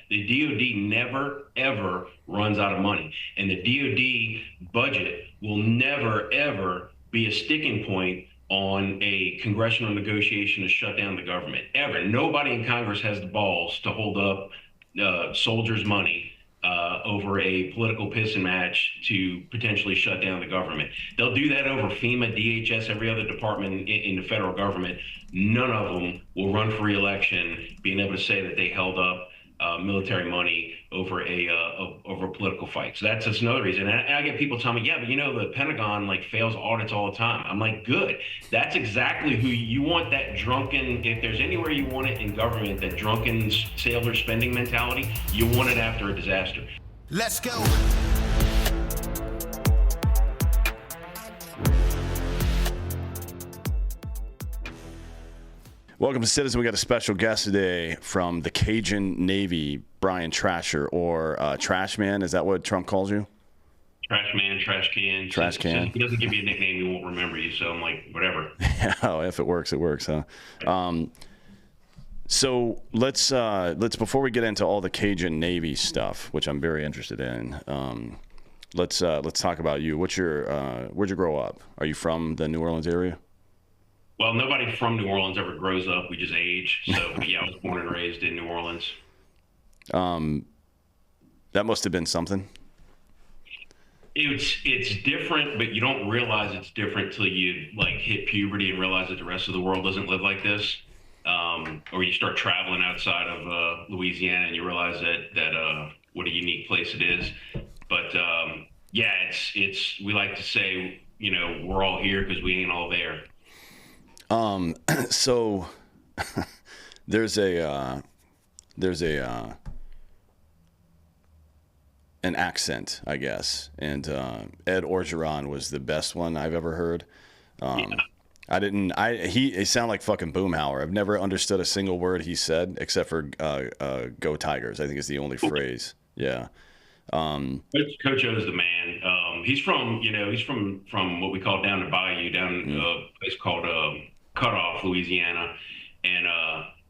The DoD never, ever runs out of money. And the DoD budget will never, ever be a sticking point on a congressional negotiation to shut down the government. Ever. Nobody in Congress has the balls to hold up soldiers' money over a political pissing match to potentially shut down the government. They'll do that over FEMA, DHS, every other department in the federal government. None of them will run for re-election being able to say that they held up military money over a political fight. So that's another reason. And I get people telling me, yeah, but the Pentagon fails audits all the time. I'm like, good. That's exactly who you want. That drunken, if there's anywhere you want it in government, that drunken sailor spending mentality, you want it after a disaster. Let's go. Welcome to Citizen. We got a special guest today from the Cajun Navy, Brian Trascher, or Trash Man. Is that what Trump calls you? Trash Man, trash can. Trash can. He doesn't give you a nickname, he won't remember you. So I'm like, whatever. Oh, if it works, it works, huh? So let's before we get into all the Cajun Navy stuff, which I'm very interested in, let's talk about you. What'd you grow up? Are you from the New Orleans area? Well, nobody from New Orleans ever grows up. We just age. So yeah, I was born and raised in New Orleans. That must have been something. It's different, but you don't realize it's different till you hit puberty and realize that the rest of the world doesn't live like this. Or you start traveling outside of Louisiana and you realize that what a unique place it is. But yeah, it's we like to say, we're all here because we ain't all there. So there's an accent, I guess, and Ed Orgeron was the best one I've ever heard. Yeah. He sounded like fucking Boomhauer. I've never understood a single word he said except for "Go Tigers." I think is the only phrase. Yeah. Coach O's the man. He's from what we call down the bayou, down a place called Cutoff, Louisiana, and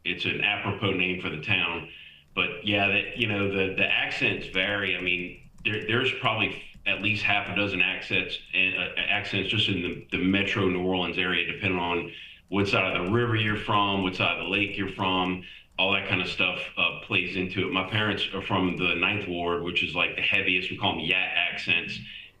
it's an apropos name for the town. But yeah, the accents vary. I mean, there's probably at least half a dozen accents just in the metro New Orleans area, depending on what side of the river you're from, what side of the lake you're from. All that kind of stuff plays into it. My parents are from the Ninth Ward, which is like the heaviest. We call them Yat accents,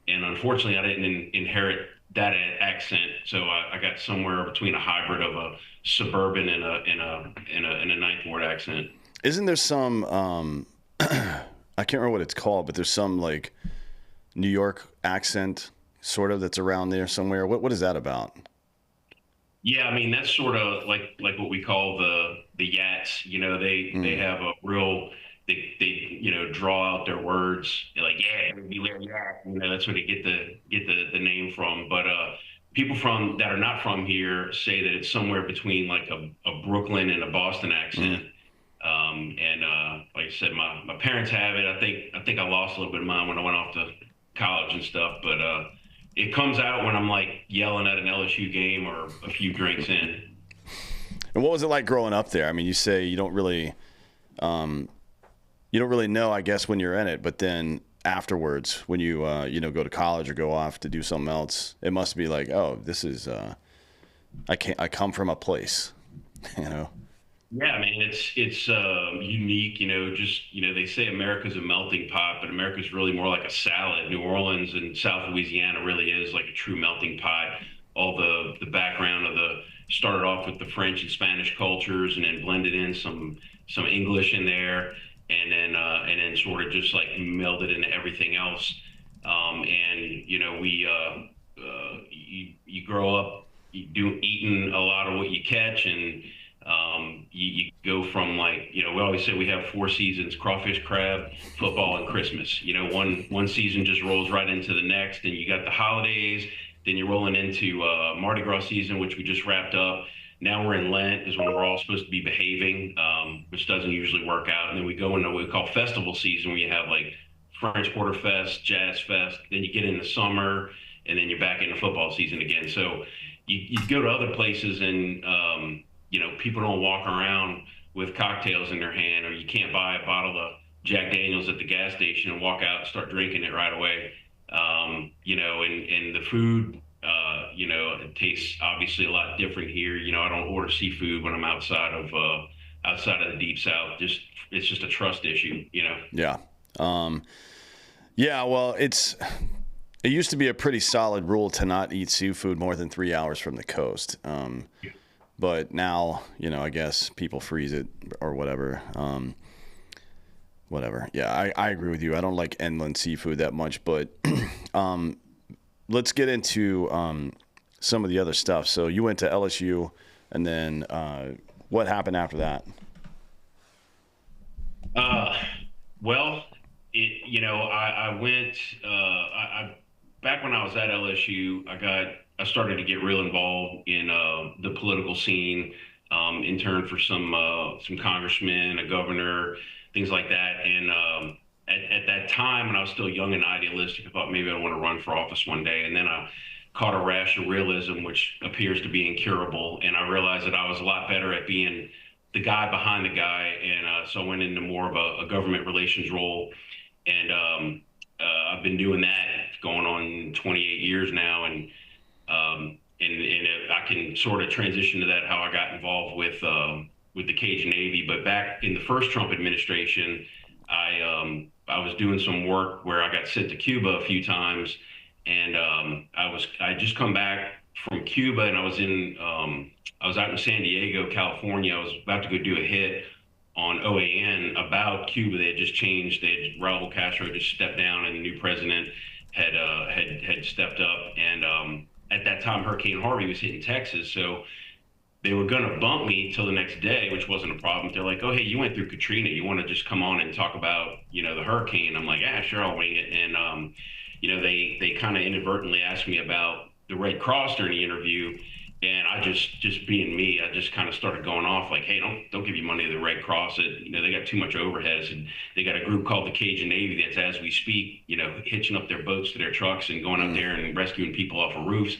and unfortunately, I didn't inherit that accent. So I got somewhere between a hybrid of a suburban and a Ninth Ward accent. Isn't there some I can't remember what it's called, but there's some New York accent sort of that's around there somewhere. What is that about? Yeah, I mean that's sort of like what we call the Yats. They have a real they draw out their words. They're like, yeah, beware Yat. That's where they get the name from. But people that are not from here say that it's somewhere between a Brooklyn and a Boston accent. And like I said, my parents have it. I think I lost a little bit of mine when I went off to college and stuff, but it comes out when I'm yelling at an LSU game or a few drinks in. And what was it like growing up there? I mean, you say you don't really know, I guess, when you're in it, but then afterwards, when you go to college or go off to do something else, it must be like, oh, this is I come from a place, Yeah, I mean it's unique, they say America's a melting pot, but America's really more like a salad. New Orleans and South Louisiana really is like a true melting pot. All the background started off with the French and Spanish cultures, and then blended in some English in there, and then sort of just melded into everything else. You grow up eating a lot of what you catch, and you go from we always say we have 4 seasons: crawfish, crab, football, and Christmas. One season just rolls right into the next, and you got the holidays. Then you're rolling into Mardi Gras season, which we just wrapped up. Now we're in Lent, is when we're all supposed to be behaving, which doesn't usually work out. And then we go into what we call festival season, where you have French Quarter Fest, Jazz Fest. Then you get into summer, and then you're back into football season again. So you go to other places, and people don't walk around with cocktails in their hand, or you can't buy a bottle of Jack Daniels at the gas station and walk out and start drinking it right away. And the food, it tastes obviously a lot different here. I don't order seafood when I'm outside of the deep south. It's just a trust issue. Yeah. Yeah. Well, it used to be a pretty solid rule to not eat seafood more than 3 hours from the coast. But now, I guess people freeze it or whatever. Whatever. Yeah, I agree with you. I don't like inland seafood that much, but let's get into some of the other stuff. So you went to LSU, and then what happened after that? Well, I went. Back when I was at LSU, I started to get real involved in the political scene, interned for some congressmen, a governor, things like that. And at that time, when I was still young and idealistic, I thought maybe I want to run for office one day. And then I caught a rash of realism, which appears to be incurable. And I realized that I was a lot better at being the guy behind the guy. And so I went into more of a government relations role. And I've been doing that going on 28 years now. And I can sort of transition to that, how I got involved with the Cajun Navy. But back in the first Trump administration, I was doing some work where I got sent to Cuba a few times, and I just come back from Cuba, and I was out in San Diego, California. I was about to go do a hit on OAN about Cuba. They had just changed. Raul Castro just stepped down, and the new president had stepped up. And at that time, Hurricane Harvey was hitting Texas, so they were going to bump me till the next day, which wasn't a problem. They're like, "Oh, hey, you went through Katrina. You want to just come on and talk about, the hurricane?" I'm like, "Yeah, sure, I'll wing it." And they kind of inadvertently asked me about the Red Cross during the interview, and I just being me, I just kind of started going off like, "Hey, don't give you money to the Red Cross. They got too much overhead. And they got a group called the Cajun Navy that's, as we speak, hitching up their boats to their trucks and going out there and rescuing people off of roofs."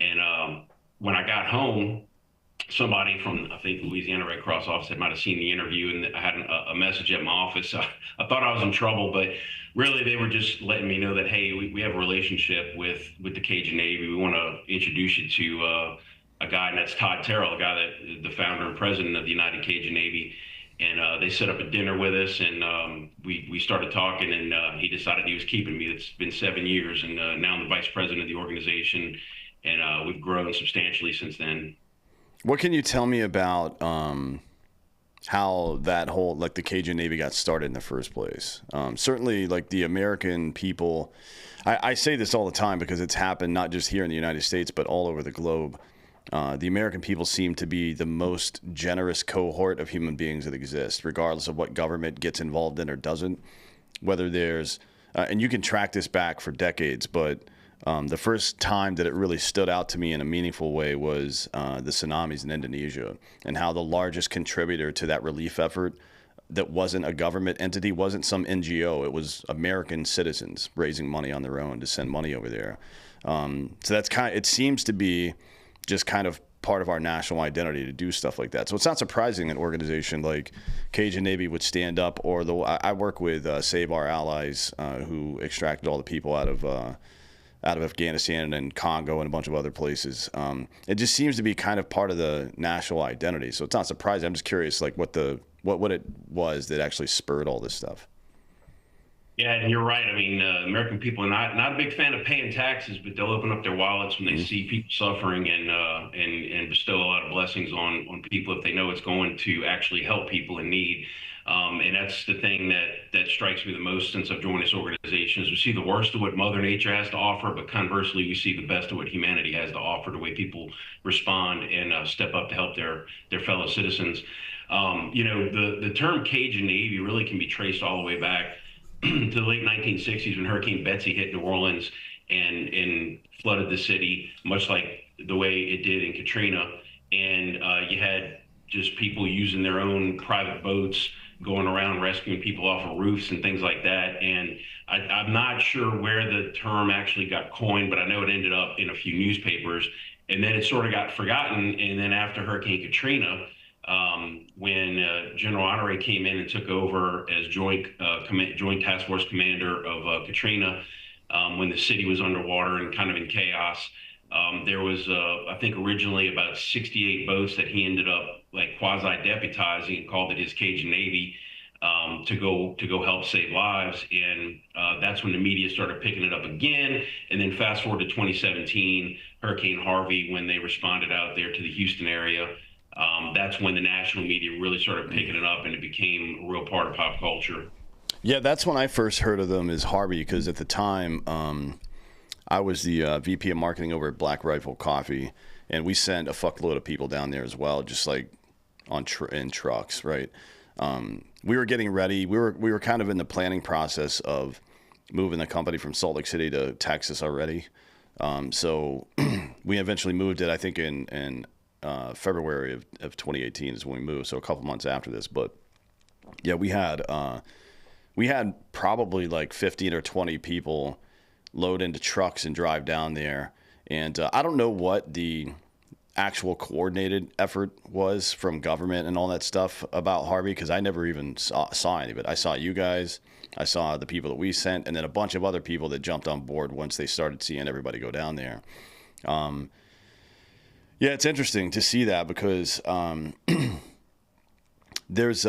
And when I got home, somebody from, I think, Louisiana Red Cross office might have seen the interview, and I had a message at my office. So I thought I was in trouble, but really they were just letting me know that, hey, we have a relationship with the Cajun Navy. We want to introduce you to a guy, and that's Todd Terrell, a guy that the founder and president of the United Cajun Navy. And they set up a dinner with us, and we started talking, and he decided he was keeping me. It's been 7 years, and now I'm the vice president of the organization, and we've grown substantially since then. What can you tell me about how that whole, the Cajun Navy got started in the first place? Certainly, the American people, I say this all the time because it's happened not just here in the United States, but all over the globe. The American people seem to be the most generous cohort of human beings that exist, regardless of what government gets involved in or doesn't. Whether there's, and you can track this back for decades, but the first time that it really stood out to me in a meaningful way was the tsunamis in Indonesia, and how the largest contributor to that relief effort that wasn't a government entity, wasn't some NGO. It was American citizens raising money on their own to send money over there. So that's it seems to be just kind of part of our national identity to do stuff like that. So it's not surprising an organization like Cajun Navy would stand up, or I work with Save Our Allies, who extracted all the people out of Afghanistan and Congo and a bunch of other places. It just seems to be kind of part of the national identity. So it's not surprising. I'm just curious, what it was that actually spurred all this stuff. Yeah, and you're right. I mean, American people are not a big fan of paying taxes, but they'll open up their wallets when they see people suffering, and bestow a lot of blessings on people if they know it's going to actually help people in need. And that's the thing that strikes me the most since I've joined this organization, is we see the worst of what Mother Nature has to offer, but conversely, we see the best of what humanity has to offer, the way people respond and step up to help their fellow citizens. The term Cajun Navy really can be traced all the way back to the late 1960s, when Hurricane Betsy hit New Orleans and flooded the city, much like the way it did in Katrina. And you had just people using their own private boats, going around rescuing people off of roofs and things like that. And I'm not sure where the term actually got coined, but I know it ended up in a few newspapers, and then it sort of got forgotten. And then after Hurricane Katrina, when General Honore came in and took over as Joint Task Force Commander of Katrina, when the city was underwater and kind of in chaos. There was, I think, originally about 68 boats that he ended up like quasi-deputizing and called it his Cajun Navy, to go help save lives. And that's when the media started picking it up again. And then fast forward to 2017, Hurricane Harvey, when they responded out there to the Houston area. That's when the national media really started picking it up, and it became a real part of pop culture. Yeah, that's when I first heard of them as Harvey, because at the time I was the VP of marketing over at Black Rifle Coffee, and we sent a fuckload of people down there as well, just like in trucks, right? We were getting ready. We were kind of in the planning process of moving the company from Salt Lake City to Texas already. So we eventually moved it, I think, in February of 2018 is when we moved. So a couple months after this, but yeah, we had probably like 15 or 20 people load into trucks and drive down there. And I don't know what the actual coordinated effort was from government and all that stuff about Harvey, because I never even saw any of it. I saw you guys, I saw the people that we sent, and then a bunch of other people that jumped on board once they started seeing everybody go down there. Yeah, it's interesting to see that, because there's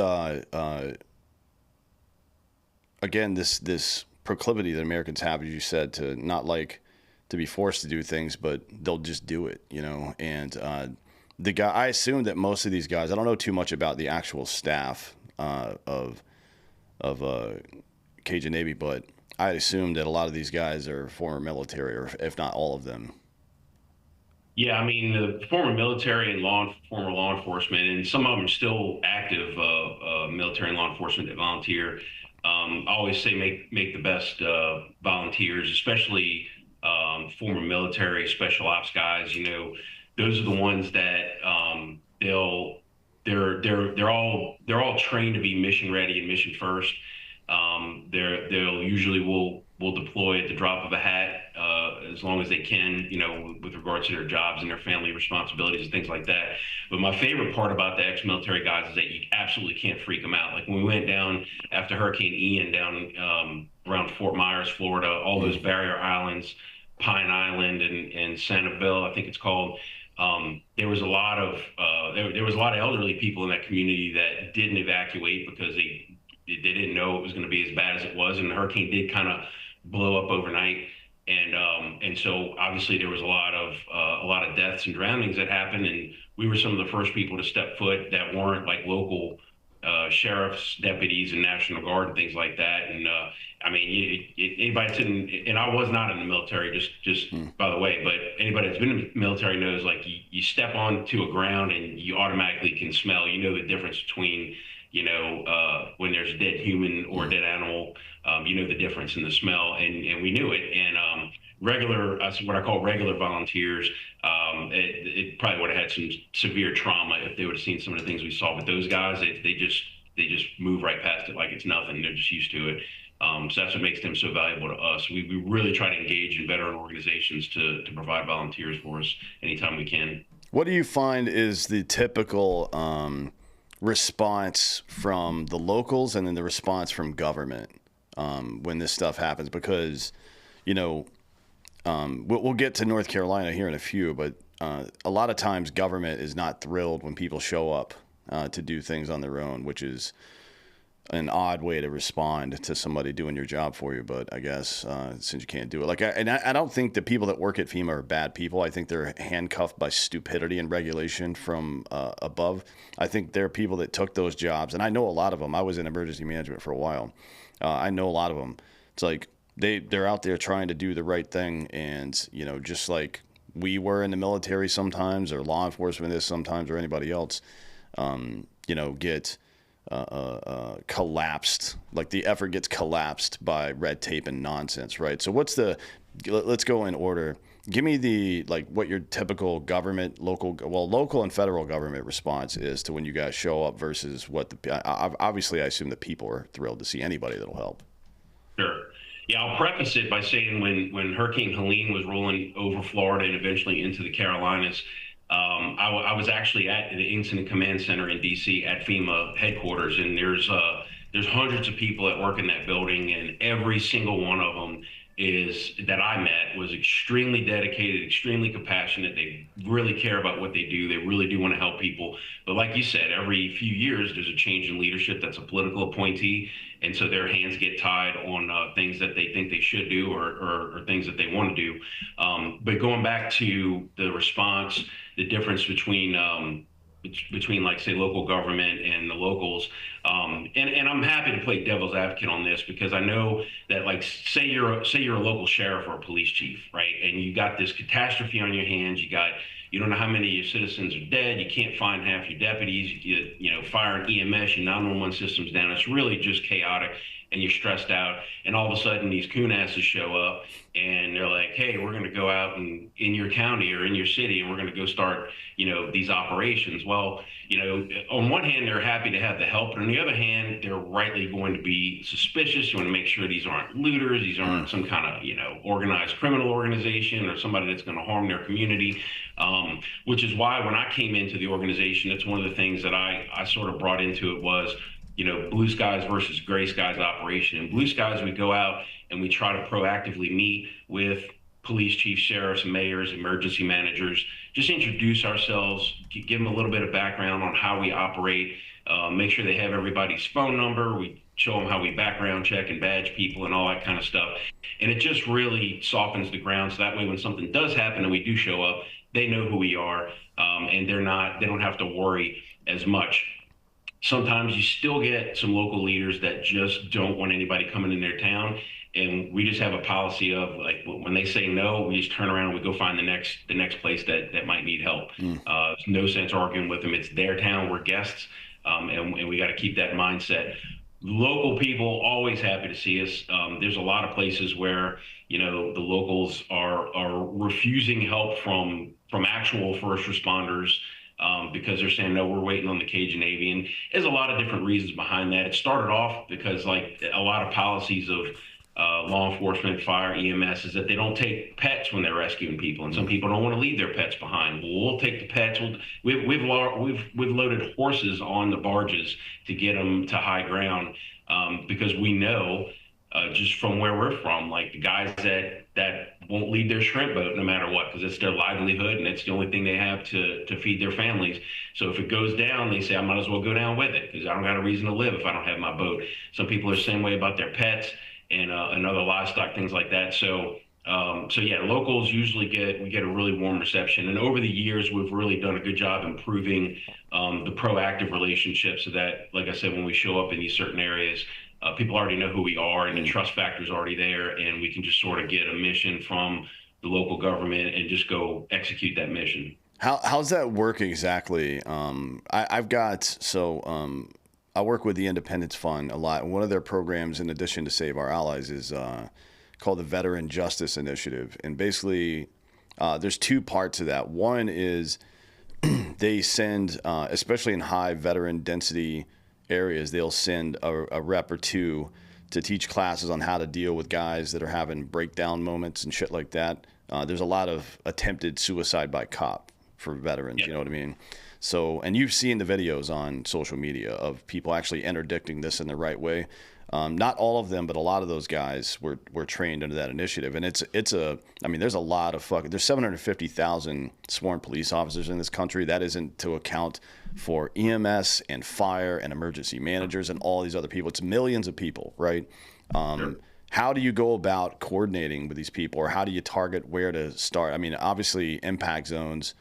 again this proclivity that Americans have, as you said, to not like to be forced to do things, but they'll just do it, you know. And the guy, I assume that most of these guys, I don't know too much about the actual staff of Cajun Navy, but I assume that a lot of these guys are former military, or if not all of them. Yeah, I mean, the former military and former law enforcement, and some of them still active military and law enforcement that volunteer. I always say make the best volunteers, especially former military special ops guys. You know, those are the ones that they're all trained to be mission ready and mission first. They'll usually will deploy at the drop of a hat, as long as they can, you know, with regards to their jobs and their family responsibilities and things like that. But my favorite part about the ex-military guys is that you absolutely can't freak them out. Like when we went down after Hurricane Ian down around Fort Myers, Florida, all those barrier islands, Pine Island and Sanibel, I think it's called. There was a lot of there was a lot of elderly people in that community that didn't evacuate because they didn't know it was going to be as bad as it was, and the hurricane did kind of blow up overnight. And so obviously there was a lot of deaths and drownings that happened, and we were some of the first people to step foot that weren't like local sheriffs, deputies, and National Guard and things like that. And I mean, anybody that's and I was not in the military, just by the way, but anybody that's been in the military knows, like, you step onto a ground and you automatically can smell. You know the difference between, you know, when there's a dead human or a dead animal. You know the difference in the smell, and we knew it. And regular, what I call regular volunteers, it probably would have had some severe trauma if they would have seen some of the things we saw. But those guys, they just move right past it like it's nothing. They're just used to it. So that's what makes them so valuable to us. We really try to engage in veteran organizations to provide volunteers for us anytime we can. What do you find is the typical response from the locals, and then the response from government when this stuff happens? Because, you know, we'll get to North Carolina here in a few, but a lot of times government is not thrilled when people show up to do things on their own, which is an odd way to respond to somebody doing your job for you. But I guess since you can't do it, I don't think the people that work at FEMA are bad people. I think they're handcuffed by stupidity and regulation from above. I think they're people that took those jobs, and I know a lot of them. I was in emergency management for a while. I know a lot of them. It's like they're out there trying to do the right thing, and, you know, just like we were in the military sometimes, or law enforcement is sometimes, or anybody else, you know, get collapsed. Like the effort gets collapsed by red tape and nonsense, right? So let's go in order. Give me what your typical government, local and federal government response is to when you guys show up versus what obviously I assume the people are thrilled to see anybody that'll help. Sure. Yeah, I'll preface it by saying when Hurricane Helene was rolling over Florida and eventually into the Carolinas, I was actually at the Incident Command Center in DC at FEMA headquarters, and there's hundreds of people that work in that building, and every single one of them is that I met was extremely dedicated, extremely compassionate. They really care about what they do. They really do want to help people. But like you said, every few years there's a change in leadership that's a political appointee, and so their hands get tied on things that they think they should do or things that they want to do. But going back to the response, the difference between like say local government and the locals. And I'm happy to play devil's advocate on this because I know that like say you're a local sheriff or a police chief, right? And you got this catastrophe on your hands. You don't know how many of your citizens are dead. You can't find half your deputies. You know, fire and EMS, your 911 system's down. It's really just chaotic, and you're stressed out. And all of a sudden, these coon asses show up, and they're like, "Hey, we're going to go out and in your county or in your city, and we're going to go start, these operations." Well, on one hand, they're happy to have the help, but on the other hand, they're rightly going to be suspicious. You want to make sure these aren't looters, these aren't some kind of, organized criminal organization or somebody that's going to harm their community. Which is why when I came into the organization, it's one of the things that I sort of brought into it was, blue skies versus gray skies operation. In blue skies, we go out and we try to proactively meet with police chiefs, sheriffs, mayors, emergency managers, just introduce ourselves, give them a little bit of background on how we operate, make sure they have everybody's phone number. We show them how we background check and badge people and all that kind of stuff. And it just really softens the ground. So that way, when something does happen and we do show up, they know who we are, and they don't have to worry as much. Sometimes you still get some local leaders that just don't want anybody coming in their town. And we just have a policy of like when they say no, we just turn around and we go find the next place that might need help. There's no sense arguing with them. It's their town. We're guests, and we got to keep that mindset. Local people always happy to see us. There's a lot of places where the locals are refusing help from actual first responders. Because they're saying, no, we're waiting on the Cajun Navy. And there's a lot of different reasons behind that. It started off because like a lot of policies of law enforcement, fire, EMS is that they don't take pets when they're rescuing people. And some people don't want to leave their pets behind. Well, we'll take the pets. We've loaded horses on the barges to get them to high ground because we know just from where we're from, like the guys that won't leave their shrimp boat no matter what, because it's their livelihood and it's the only thing they have to feed their families. So if it goes down, they say, I might as well go down with it because I don't got a reason to live if I don't have my boat. Some people are the same way about their pets and other livestock, things like that. So yeah, locals usually get a really warm reception. And over the years, we've really done a good job improving the proactive relationships so that, like I said, when we show up in these certain areas, people already know who we are and the trust factor is already there, and we can just sort of get a mission from the local government and just go execute that mission. How's that work exactly? I work with the Independence Fund a lot. One of their programs, in addition to Save Our Allies, is called the Veteran Justice Initiative. And basically, there's two parts of that. One is they send, especially in high veteran density areas, they'll send a rep or two to teach classes on how to deal with guys that are having breakdown moments and shit like that. There's a lot of attempted suicide by cop for veterans, You know what I mean? So, and you've seen the videos on social media of people actually interdicting this in the right way. Not all of them, but a lot of those guys were trained under that initiative. And there's a lot of there's 750,000 sworn police officers in this country. That isn't to account for EMS and fire and emergency managers and all these other people. It's millions of people, right? Sure. How do you go about coordinating with these people, or how do you target where to start? I mean, obviously impact zones,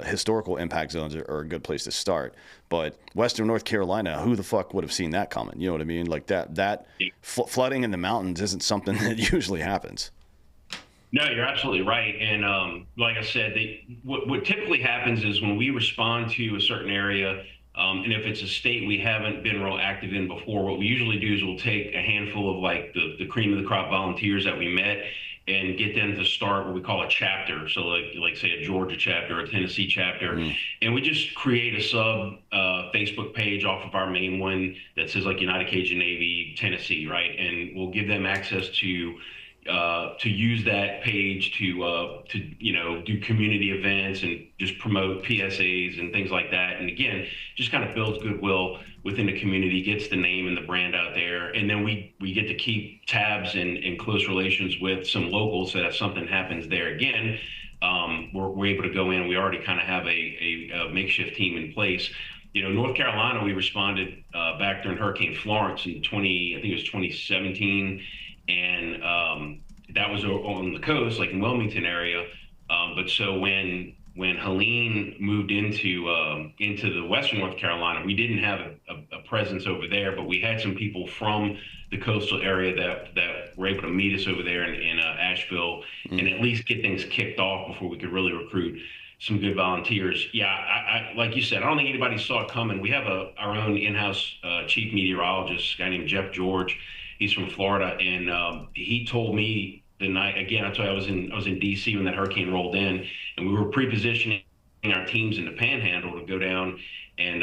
historical impact zones are a good place to start, but Western North Carolina, who the fuck would have seen that coming? You know what I mean? Like that flooding in the mountains isn't something that usually happens. No, you're absolutely right. And like I said, what typically happens is when we respond to a certain area, and if it's a state we haven't been real active in before, what we usually do is we'll take a handful of like the cream of the crop volunteers that we met and get them to start what we call a chapter. So like say a Georgia chapter or a Tennessee chapter. Mm-hmm. And we just create a sub Facebook page off of our main one that says like United Cajun Navy, Tennessee, right? And we'll give them access to to use that page to do community events and just promote PSAs and things like that. And again, just kind of builds goodwill within the community, gets the name and the brand out there, and then we get to keep tabs and close relations with some locals. So that if something happens there again, we're able to go in. We already kind of have a makeshift team in place. North Carolina, we responded back during Hurricane Florence in I think it was 2017, and that was on the coast, like in Wilmington area. But so when Helene moved into the Western North Carolina, we didn't have a presence over there, but we had some people from the coastal area that were able to meet us over there in Asheville, and at least get things kicked off before we could really recruit some good volunteers. Yeah, I like you said, I don't think anybody saw it coming. We have our own in-house chief meteorologist, a guy named Jeff George. He's from Florida, and he told me the night, again, I told you I was in DC when that hurricane rolled in, and we were pre-positioning our teams in the Panhandle to go down and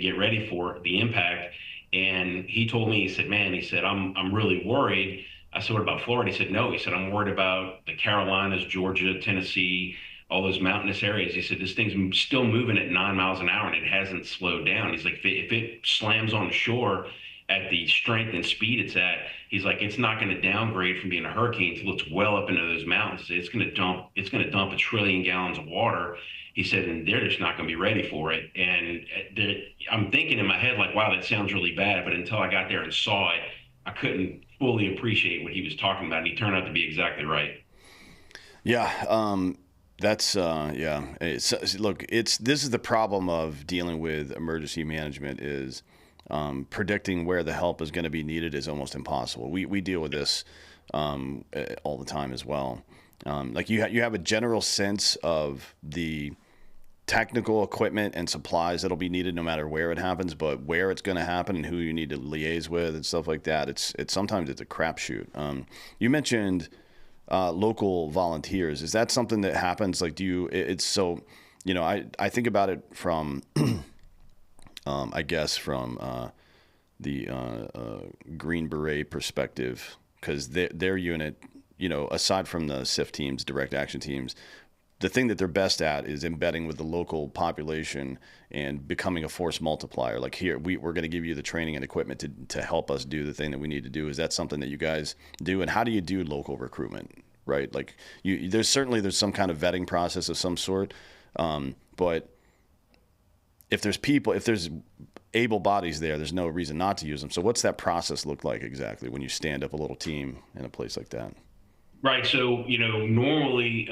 get ready for the impact. And he told me, he said, "Man," he said, "I'm really worried." I said, "What about Florida?" He said, "No." He said, "I'm worried about the Carolinas, Georgia, Tennessee, all those mountainous areas." He said, "This thing's still moving at 9 miles an hour and it hasn't slowed down." He's like, if it slams on shore at the strength and speed it's at, he's like, it's not going to downgrade from being a hurricane until it's well up into those mountains. It's going to dump 1 trillion gallons of water. He said, and they're just not going to be ready for it. And I'm thinking in my head, like, wow, that sounds really bad. But until I got there and saw it, I couldn't fully appreciate what he was talking about. And he turned out to be exactly right. Yeah. That's yeah. Look, this is the problem of dealing with emergency management is predicting where the help is going to be needed is almost impossible. We deal with this all the time as well. Like you have a general sense of the technical equipment and supplies that'll be needed no matter where it happens, but where it's going to happen and who you need to liaise with and stuff like that. It's sometimes it's a crapshoot. You mentioned local volunteers. Is that something that happens? Like, I think about it from, I guess from the Green Beret perspective, because their unit, aside from the SIF teams, direct action teams, the thing that they're best at is embedding with the local population and becoming a force multiplier. Like here, we're going to give you the training and equipment to help us do the thing that we need to do. Is that something that you guys do? And how do you do local recruitment, right? Like there's some kind of vetting process of some sort. But if there's able bodies there's no reason not to use them. So what's that process look like exactly when you stand up a little team in a place like that? Right. So, normally,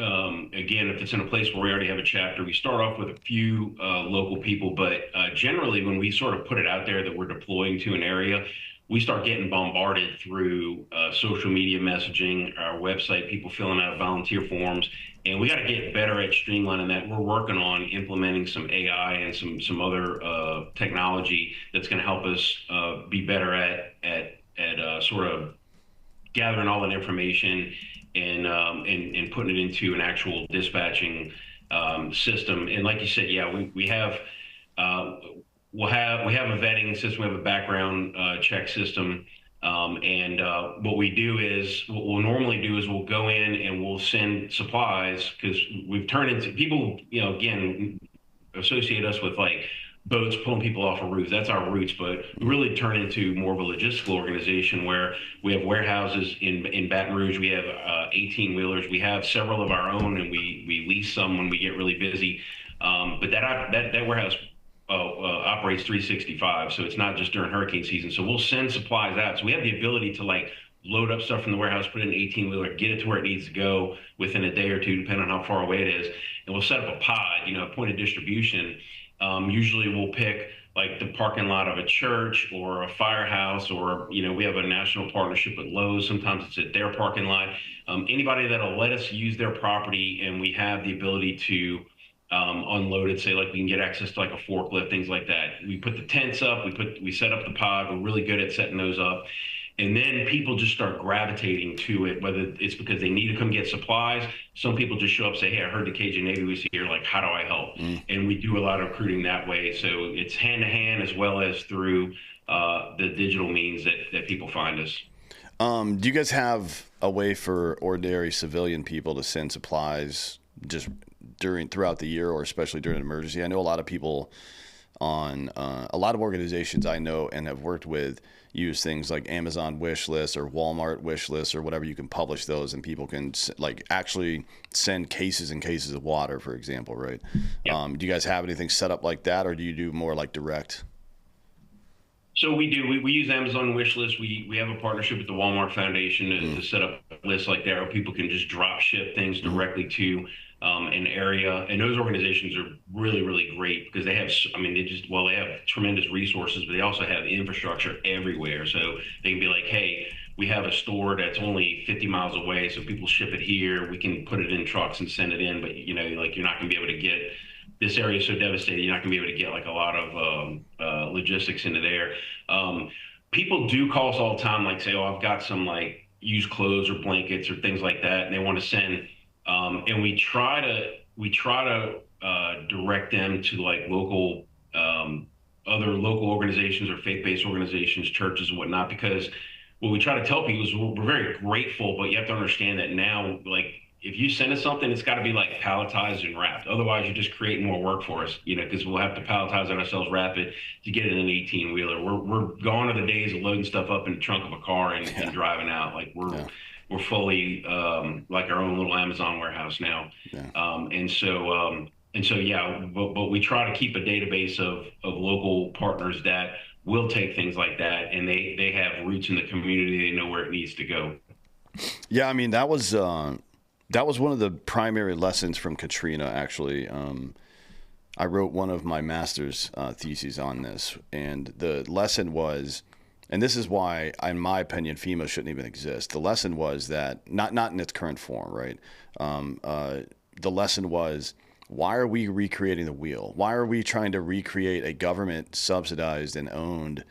again, if it's in a place where we already have a chapter, we start off with a few local people. But generally, when we sort of put it out there that we're deploying to an area, we start getting bombarded through social media messaging, our website, people filling out volunteer forms. And we got to get better at streamlining that. We're working on implementing some AI and some other technology that's going to help us be better at sort of gathering all that information and putting it into an actual dispatching system. And like you said, yeah, we have we have a vetting system, we have a background check system. And what we'll normally do is we'll go in and we'll send supplies, because we've turned into people, again, associate us with like boats pulling people off of roofs. That's our roots, but we really turn into more of a logistical organization where we have warehouses in Baton Rouge. We have 18-wheelers. We have several of our own, and we lease some when we get really busy. But that warehouse operates 365, so it's not just during hurricane season. So we'll send supplies out. So we have the ability to like load up stuff from the warehouse, put it in an 18-wheeler, get it to where it needs to go within a day or two, depending on how far away it is. And we'll set up a pod, a point of distribution. Usually we'll pick like the parking lot of a church or a firehouse, or, we have a national partnership with Lowe's. Sometimes it's at their parking lot. Anybody that'll let us use their property and we have the ability to unload it, say like we can get access to like a forklift, things like that. We put the tents up, we set up the pod. We're really good at setting those up. And then people just start gravitating to it, whether it's because they need to come get supplies. Some people just show up, say, "Hey, I heard the Cajun Navy was here. Like, how do I help?" And we do a lot of recruiting that way. So it's hand to hand as well as through the digital means that people find us. Do you guys have a way for ordinary civilian people to send supplies just throughout the year, or especially during an emergency? I know a lot of people on a lot of organizations I know and have worked with use things like Amazon wish lists or Walmart wish lists or whatever. You can publish those and people can like actually send cases and cases of water, for example, right? Yeah. Do you guys have anything set up like that, or do you do more like direct? So we do. We use Amazon wish list. We have a partnership with the Walmart Foundation to set up lists like that where people can just drop ship things directly to an area. And those organizations are really, really great because they have, I mean, they have tremendous resources, but they also have infrastructure everywhere. So they can be like, hey, we have a store that's only 50 miles away, so people ship it here. We can put it in trucks and send it in, but like you're not going to be able to get this area is so devastated. You're not going to be able to get like a lot of logistics into there. People do call us all the time, like say, "Oh, I've got some like used clothes or blankets or things like that," and they want to send. And we try to direct them to like local other local organizations or faith-based organizations, churches and whatnot, because what we try to tell people is we're very grateful, but you have to understand that now, like if you send us something, it's got to be like palletized and wrapped. Otherwise, you're just creating more work for us, because we'll have to palletize it ourselves, wrap it to get it in an 18-wheeler. We're gone are the days of loading stuff up in the trunk of a car and driving out. Like we're fully like our own little Amazon warehouse now. Yeah. But we try to keep a database of local partners that will take things like that, and they have roots in the community. They know where it needs to go. Yeah, I mean that was one of the primary lessons from Katrina, actually. I wrote one of my master's theses on this, and the lesson was, and this is why, in my opinion, FEMA shouldn't even exist. The lesson was that, not in its current form, right? The lesson was, why are we recreating the wheel? Why are we trying to recreate a government subsidized and owned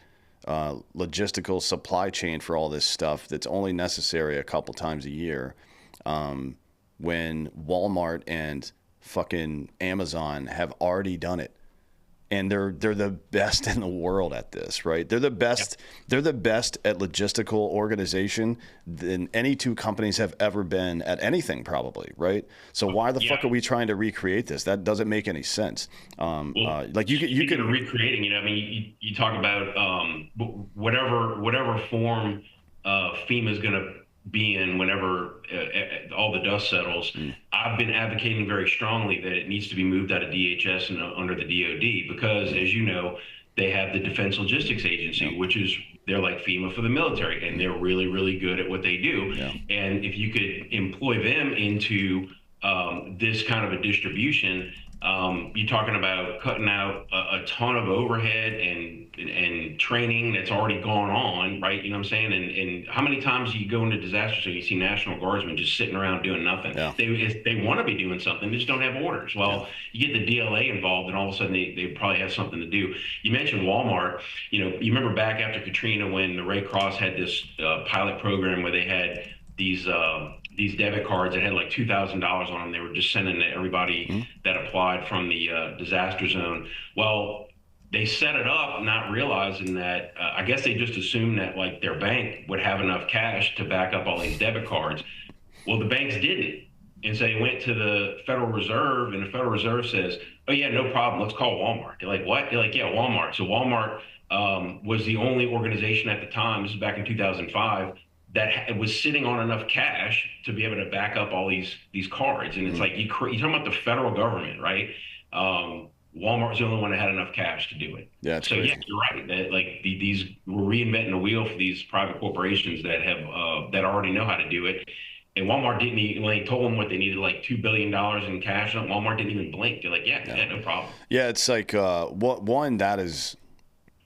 logistical supply chain for all this stuff that's only necessary a couple times a year? When Walmart and fucking Amazon have already done it, and they're the best in the world at this, right? They're the best. Yep. They're the best at logistical organization than any two companies have ever been at anything, probably, right? So why the fuck are we trying to recreate this? That doesn't make any sense. Like you could recreating. I mean, you talk about whatever form FEMA is going to be in whenever all the dust settles. I've been advocating very strongly that it needs to be moved out of DHS and under the DoD because, as you know, they have the Defense Logistics Agency, which is they're like FEMA for the military, and they're really, really good at what they do. Yeah. And if you could employ them into this kind of a distribution, you're talking about cutting out a ton of overhead and training that's already gone on, right? You know what I'm saying? And how many times do you go into disasters and you see National Guardsmen just sitting around doing nothing? Yeah. They want to be doing something, they just don't have orders. Well, you get the DLA involved, and all of a sudden they probably have something to do. You mentioned Walmart. You remember back after Katrina when the Red Cross had this pilot program where they had these debit cards that had like $2,000 on them. They were just sending to everybody that applied from the disaster zone. Well, they set it up not realizing that, I guess they just assumed that like their bank would have enough cash to back up all these debit cards. Well, the banks didn't. And so they went to the Federal Reserve, and the Federal Reserve says, "Oh yeah, no problem, let's call Walmart." They're like, "What?" They're like, "Yeah, Walmart." So Walmart was the only organization at the time, this is back in 2005, that was sitting on enough cash to be able to back up all these cards. And it's like, you're talking about the federal government, right? Walmart's the only one that had enough cash to do it. Yeah. So crazy. Yeah, you're right. That like these we're reinventing the wheel for these private corporations that have that already know how to do it. And Walmart didn't even, when they told them what they needed, like $2 billion in cash, Walmart didn't even blink. They're like, yeah, no problem. Yeah, it's like one that is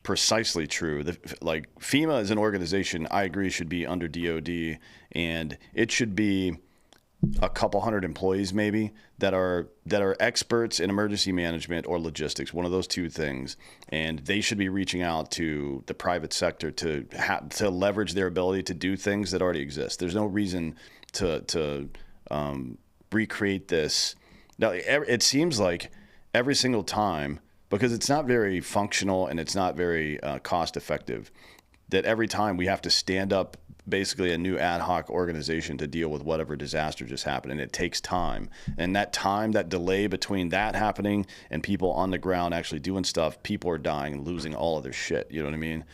precisely true. Like FEMA as an organization, I agree, should be under DoD, and it should be a couple hundred employees maybe that are experts in emergency management or logistics, one of those two things, and they should be reaching out to the private sector to leverage their ability to do things that already exist. There's no reason to recreate this. Now, it seems like every single time, because it's not very functional and it's not very cost effective, that every time we have to stand up basically a new ad hoc organization to deal with whatever disaster just happened, and it takes time. And that time, that delay between that happening and people on the ground actually doing stuff, people are dying and losing all of their shit. You know what I mean?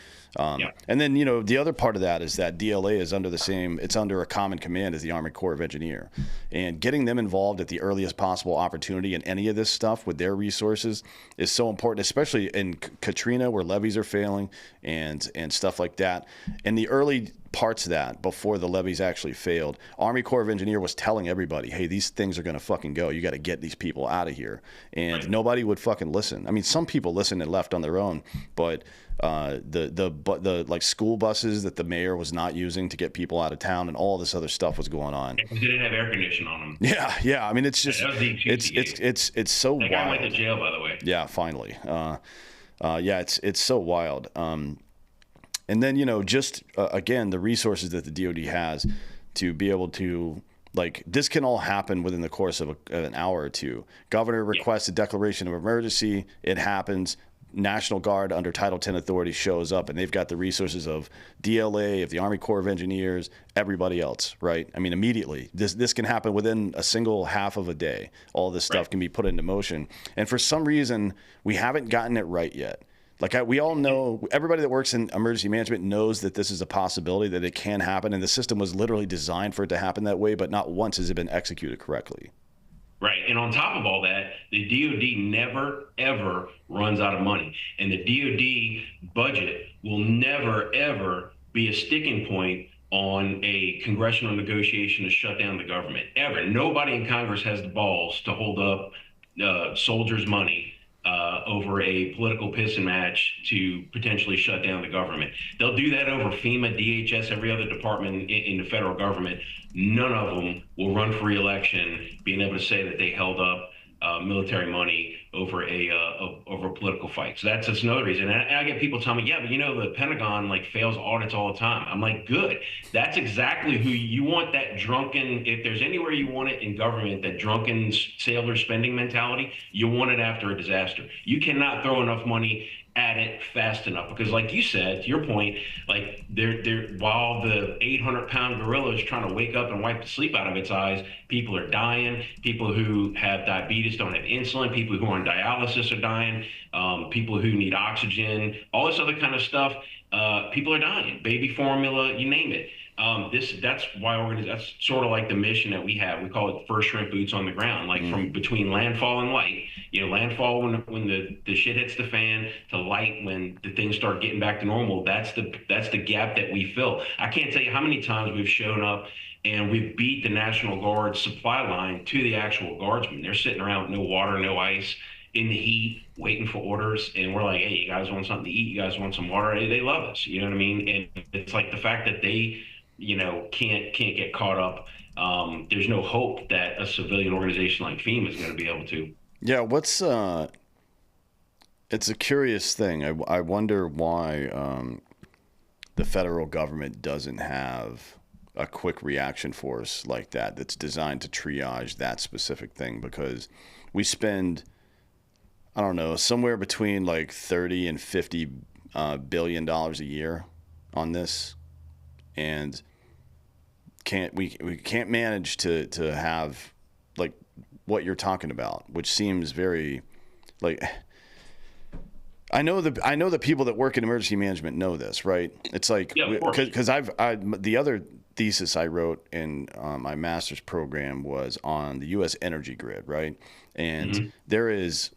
And then, the other part of that is that DLA is it's under a common command as the Army Corps of Engineer. And getting them involved at the earliest possible opportunity in any of this stuff with their resources is so important, especially in Katrina where levees are failing and stuff like that. In the early parts of that, before the levees actually failed, Army Corps of Engineer was telling everybody, hey, these things are going to fucking go. You got to get these people out of here. And nobody would fucking listen. I mean, some people listened and left on their own, but the like school buses that the mayor was not using to get people out of town and all this other stuff was going on. They didn't have air conditioning on them. Yeah. I mean, it's just it's so wild. That guy went to jail, by the way. Yeah, finally. It's so wild. And then, again, the resources that the DoD has to be able to, like, this can all happen within the course of an hour or two. Governor requests a declaration of emergency. It happens. National Guard under Title 10 authority shows up, and they've got the resources of DLA, of the Army Corps of Engineers, everybody else, right? I mean, immediately. This can happen within a single half of a day. All this stuff can be put into motion. And for some reason, we haven't gotten it right yet. Like we all know, everybody that works in emergency management knows that this is a possibility, that it can happen, and the system was literally designed for it to happen that way, but not once has it been executed correctly. Right. And on top of all that, the DoD never, ever runs out of money. And the DoD budget will never, ever be a sticking point on a congressional negotiation to shut down the government. Ever. Nobody in Congress has the balls to hold up soldiers' money over a political pissing match to potentially shut down the government. They'll do that over FEMA, DHS, every other department in the federal government. None of them will run for re-election being able to say that they held up military money over a political fight. So that's another reason. And I get people telling me, yeah, but the Pentagon fails audits all the time. I'm like, good. That's exactly who you want. That drunken, if there's anywhere you want it in government, that drunken sailor spending mentality, you want it after a disaster. You cannot throw enough money at it fast enough, because like you said, to your point, they're while the 800-pound gorilla is trying to wake up and wipe the sleep out of its eyes, people are dying. People who have diabetes don't have insulin. People who are on dialysis are dying. People who need oxygen, all this other kind of stuff. People are dying. Baby formula, you name it. That's why that's sort of like the mission that we have. We call it first shrimp boots on the ground, from between landfall and light. Landfall when the shit hits the fan, to light when the things start getting back to normal. That's the gap that we fill. I can't tell you how many times we've shown up and we've beat the National Guard supply line to the actual guardsmen. They're sitting around with no water, no ice, in the heat, waiting for orders, and we're like, hey, you guys want something to eat? You guys want some water? They love us, you know what I mean? And it's like the fact that they can't get caught up. There's no hope that a civilian organization like FEMA is going to be able to. Yeah, it's a curious thing. I wonder why the federal government doesn't have a quick reaction force like that that's designed to triage that specific thing, because we spend, I don't know, somewhere between 30 and 50 billion dollars a year on this, and we can't manage to have what you're talking about, which seems very I know the people that work in emergency management know this, right? It's because the other thesis I wrote in my master's program was on the U.S. energy grid, right? And there is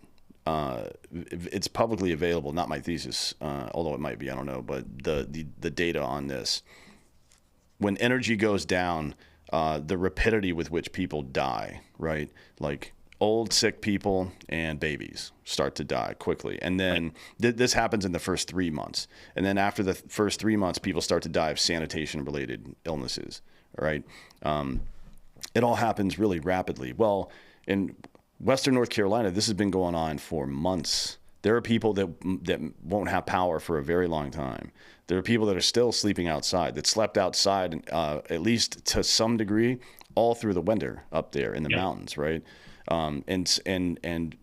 it's publicly available, not my thesis, although it might be, I don't know, but the data on this. When energy goes down, the rapidity with which people die, right? Old, sick people and babies start to die quickly. And then this happens in the first 3 months. And then after the first 3 months, people start to die of sanitation-related illnesses, right? It all happens really rapidly. Well, in Western North Carolina, this has been going on for months. There are people that won't have power for a very long time. There are people that are still sleeping outside, that slept outside, at least to some degree, all through the winter up there in the mountains, right? And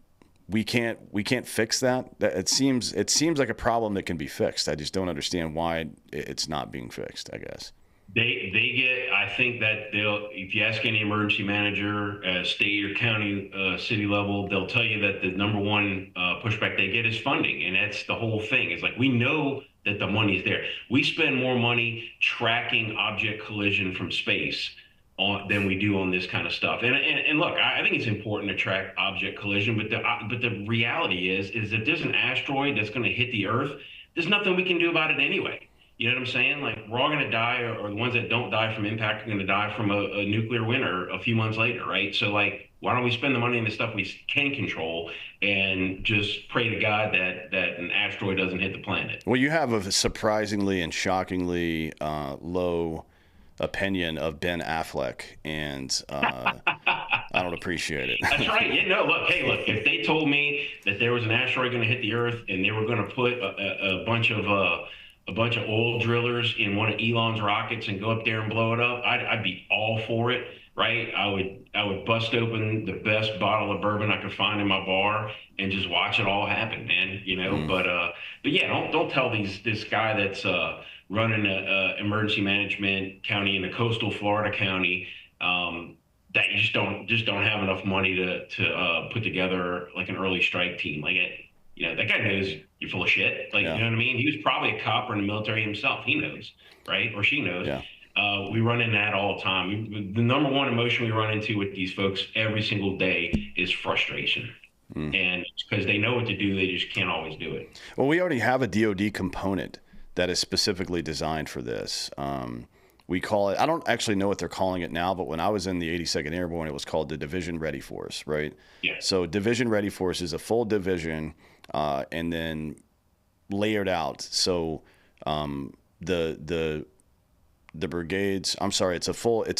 we can't fix that. It seems like a problem that can be fixed. I just don't understand why it's not being fixed, I guess. They get, I think that they'll, if you ask any emergency manager, state or county, city level, they'll tell you that the number one pushback they get is funding. And that's the whole thing. It's like, we know that the money's there. We spend more money tracking object collision from space than we do on this kind of stuff. And look, I think it's important to track object collision, but the reality is if there's an asteroid that's going to hit the Earth, there's nothing we can do about it anyway. You know what I'm saying? Like, we're all going to die, or the ones that don't die from impact are going to die from a nuclear winter a few months later, right? So, like, why don't we spend the money on the stuff we can control and just pray to God that an asteroid doesn't hit the planet? Well, you have a surprisingly and shockingly low opinion of Ben Affleck, and I don't appreciate it. That's right. Yeah, no, look, hey, look, if they told me that there was an asteroid going to hit the Earth and they were going to put a bunch of oil drillers in one of Elon's rockets and go up there and blow it up, I'd be all for it, right? I would bust open the best bottle of bourbon I could find in my bar and just watch it all happen, man. You know, but yeah, don't tell this guy that's running a emergency management county in a coastal Florida county, that you just don't have enough money to put together like an early strike team. Like, you know, that guy knows you're full of shit. Like, Yeah. you know what I mean? He was probably a cop or in the military himself. He knows, right? Or she knows. Yeah. We run into that all the time. The number one emotion we run into with these folks every single day is frustration. And it's because they know what to do, they just can't always do it. Well, we already have a DoD component that is specifically designed for this. We call it, I don't actually know what they're calling it now, but when I was in the 82nd Airborne, it was called the Division Ready Force, right? Yeah. So Division Ready Force is a full division and then layered out. So the brigades, I'm sorry, it's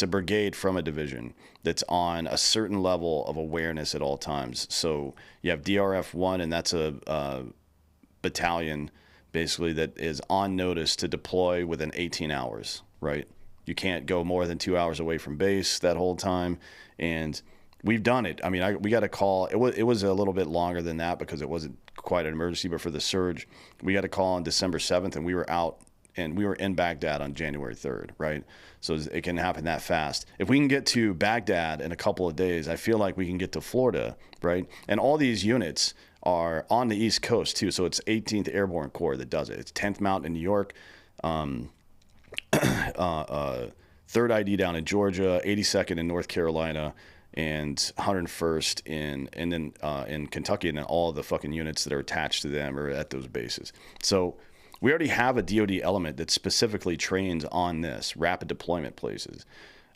a brigade from a division that's on a certain level of awareness at all times. So you have DRF 1, and that's a battalion basically that is on notice to deploy within 18 hours, right? You can't go more than 2 hours away from base that whole time. And we've done it. I mean, we got a call. It was a little bit longer than that because it wasn't quite an emergency, but for the surge, we got a call on December 7th, and we were out and we were in Baghdad on January 3rd, right? So it can happen that fast. If we can get to Baghdad in a couple of days, I feel like we can get to Florida, right? And all these units are on the East Coast too. So it's 18th Airborne Corps that does it. It's 10th Mountain in New York, 3rd ID down in Georgia, 82nd in North Carolina, and 101st in Kentucky, and then all the fucking units that are attached to them are at those bases. So we already have a DoD element that specifically trains on this rapid deployment places.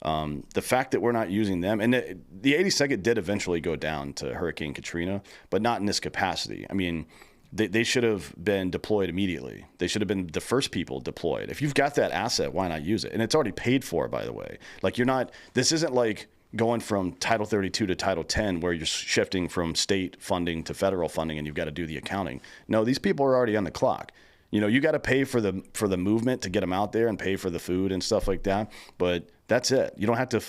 The fact that we're not using them, and the 82nd did eventually go down to Hurricane Katrina, but not in this capacity. I mean, they should have been deployed immediately. They should have been the first people deployed. If you've got that asset, why not use it? And it's already paid for, by the way. Like, this isn't like going from Title 32 to Title 10 where you're shifting from state funding to federal funding and you've got to do the accounting. No, these people are already on the clock. You know, you got to pay for the movement to get them out there and pay for the food and stuff like that. But that's it. You don't have to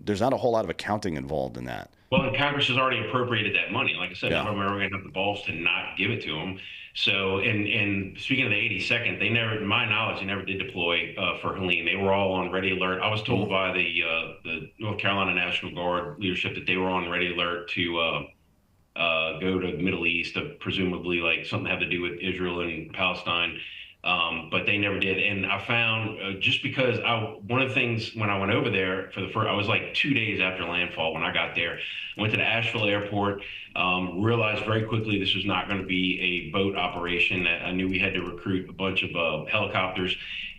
there's not a whole lot of accounting involved in that. Well, and Congress has already appropriated that money. Like I said, Yeah. none of them are going to have the balls to not give it to them. So, and speaking of the 82nd, they never, to my knowledge, they never did deploy for Helene. They were all on ready alert. I was told by the North Carolina National Guard leadership that they were on ready alert to go to the Middle East, presumably like something had to do with Israel and Palestine. But they never did. And I found just because one of the things when I went over there I was like 2 days after landfall when I got there. I went to the Asheville airport, realized very quickly this was not going to be a boat operation. I knew we had to recruit a bunch of helicopters,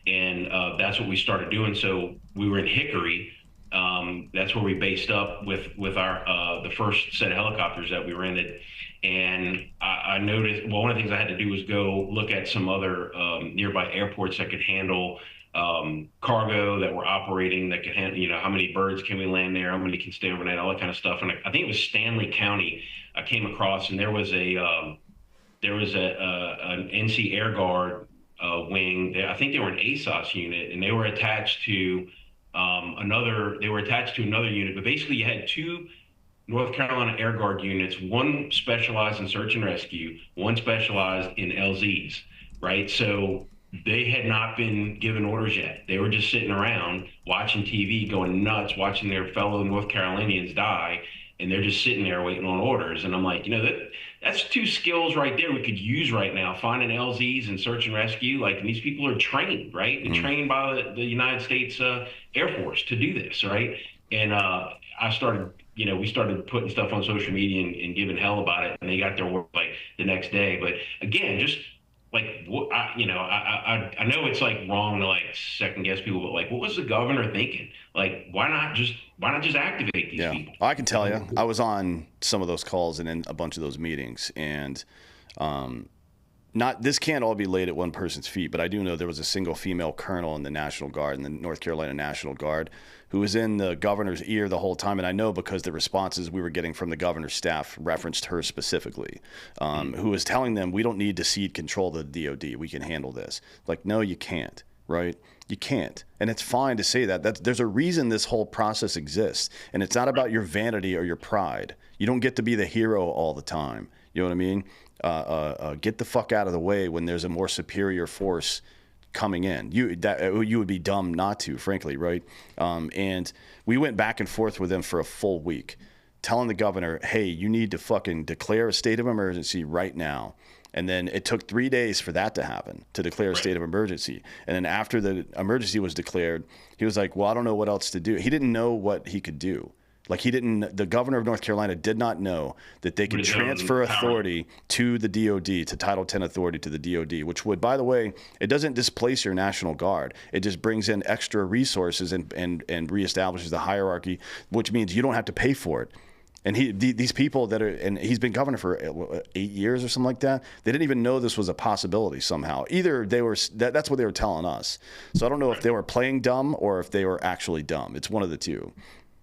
and that's what we started doing. So we were in Hickory. That's where we based up with our the first set of helicopters that we rented. And I noticed, well, one of the things I had to do was go look at some other nearby airports that could handle cargo that were operating, that could handle, you know, how many birds can we land there, how many can stay overnight, all that kind of stuff. And I think it was Stanley County I came across, and there was an NC Air Guard wing. I think they were an ASOS unit, and they were attached to another unit. But basically, you had two North Carolina Air Guard units, one specialized in search and rescue, one specialized in LZs, right? So They had not been given orders yet. They were just sitting around watching TV, going nuts, watching their fellow North Carolinians die, and they're just sitting there waiting on orders. And I'm like, that's two skills right there we could use right now: finding LZs and search and rescue. Like, and these people are trained, right? And Mm. trained by the United States Air Force to do this, right? And I started, we started putting stuff on social media and giving hell about it, and they got their work like the next day. But again, just like what I know it's like wrong to like second guess people, but like, what was the governor thinking? Like, why not just activate these Yeah, people? I can tell you, I was on some of those calls and in a bunch of those meetings, and not this can't all be laid at one person's feet, but I do know there was a single female colonel in the National Guard, in the North Carolina National Guard, who was in the governor's ear the whole time. And I know because the responses we were getting from the governor's staff referenced her specifically, who was telling them, we don't need to cede control of the DOD. We can handle this. Like, no, you can't, right? You can't. And it's fine to say that. There's a reason this whole process exists. And it's not about your vanity or your pride. You don't get to be the hero all the time. You know what I mean? Get the fuck out of the way when there's a more superior force coming in. You would be dumb not to, frankly, right? And we went back and forth with them for a full week, telling the governor, hey, you need to fucking declare a state of emergency right now. And then it took 3 days for that to happen, to declare a state of emergency. And then after the emergency was declared, he was like, well, I don't know what else to do. He didn't know what he could do. Like, the governor of North Carolina did not know that they could transfer authority to the DOD, to Title 10 authority to the DOD, which would, by the way, it doesn't displace your National Guard. It just brings in extra resources and reestablishes the hierarchy, which means you don't have to pay for it. And these people and he's been governor for 8 years or something like that. They didn't even know this was a possibility somehow. Either that's what they were telling us. So I don't know if they were playing dumb or if they were actually dumb. It's one of the two.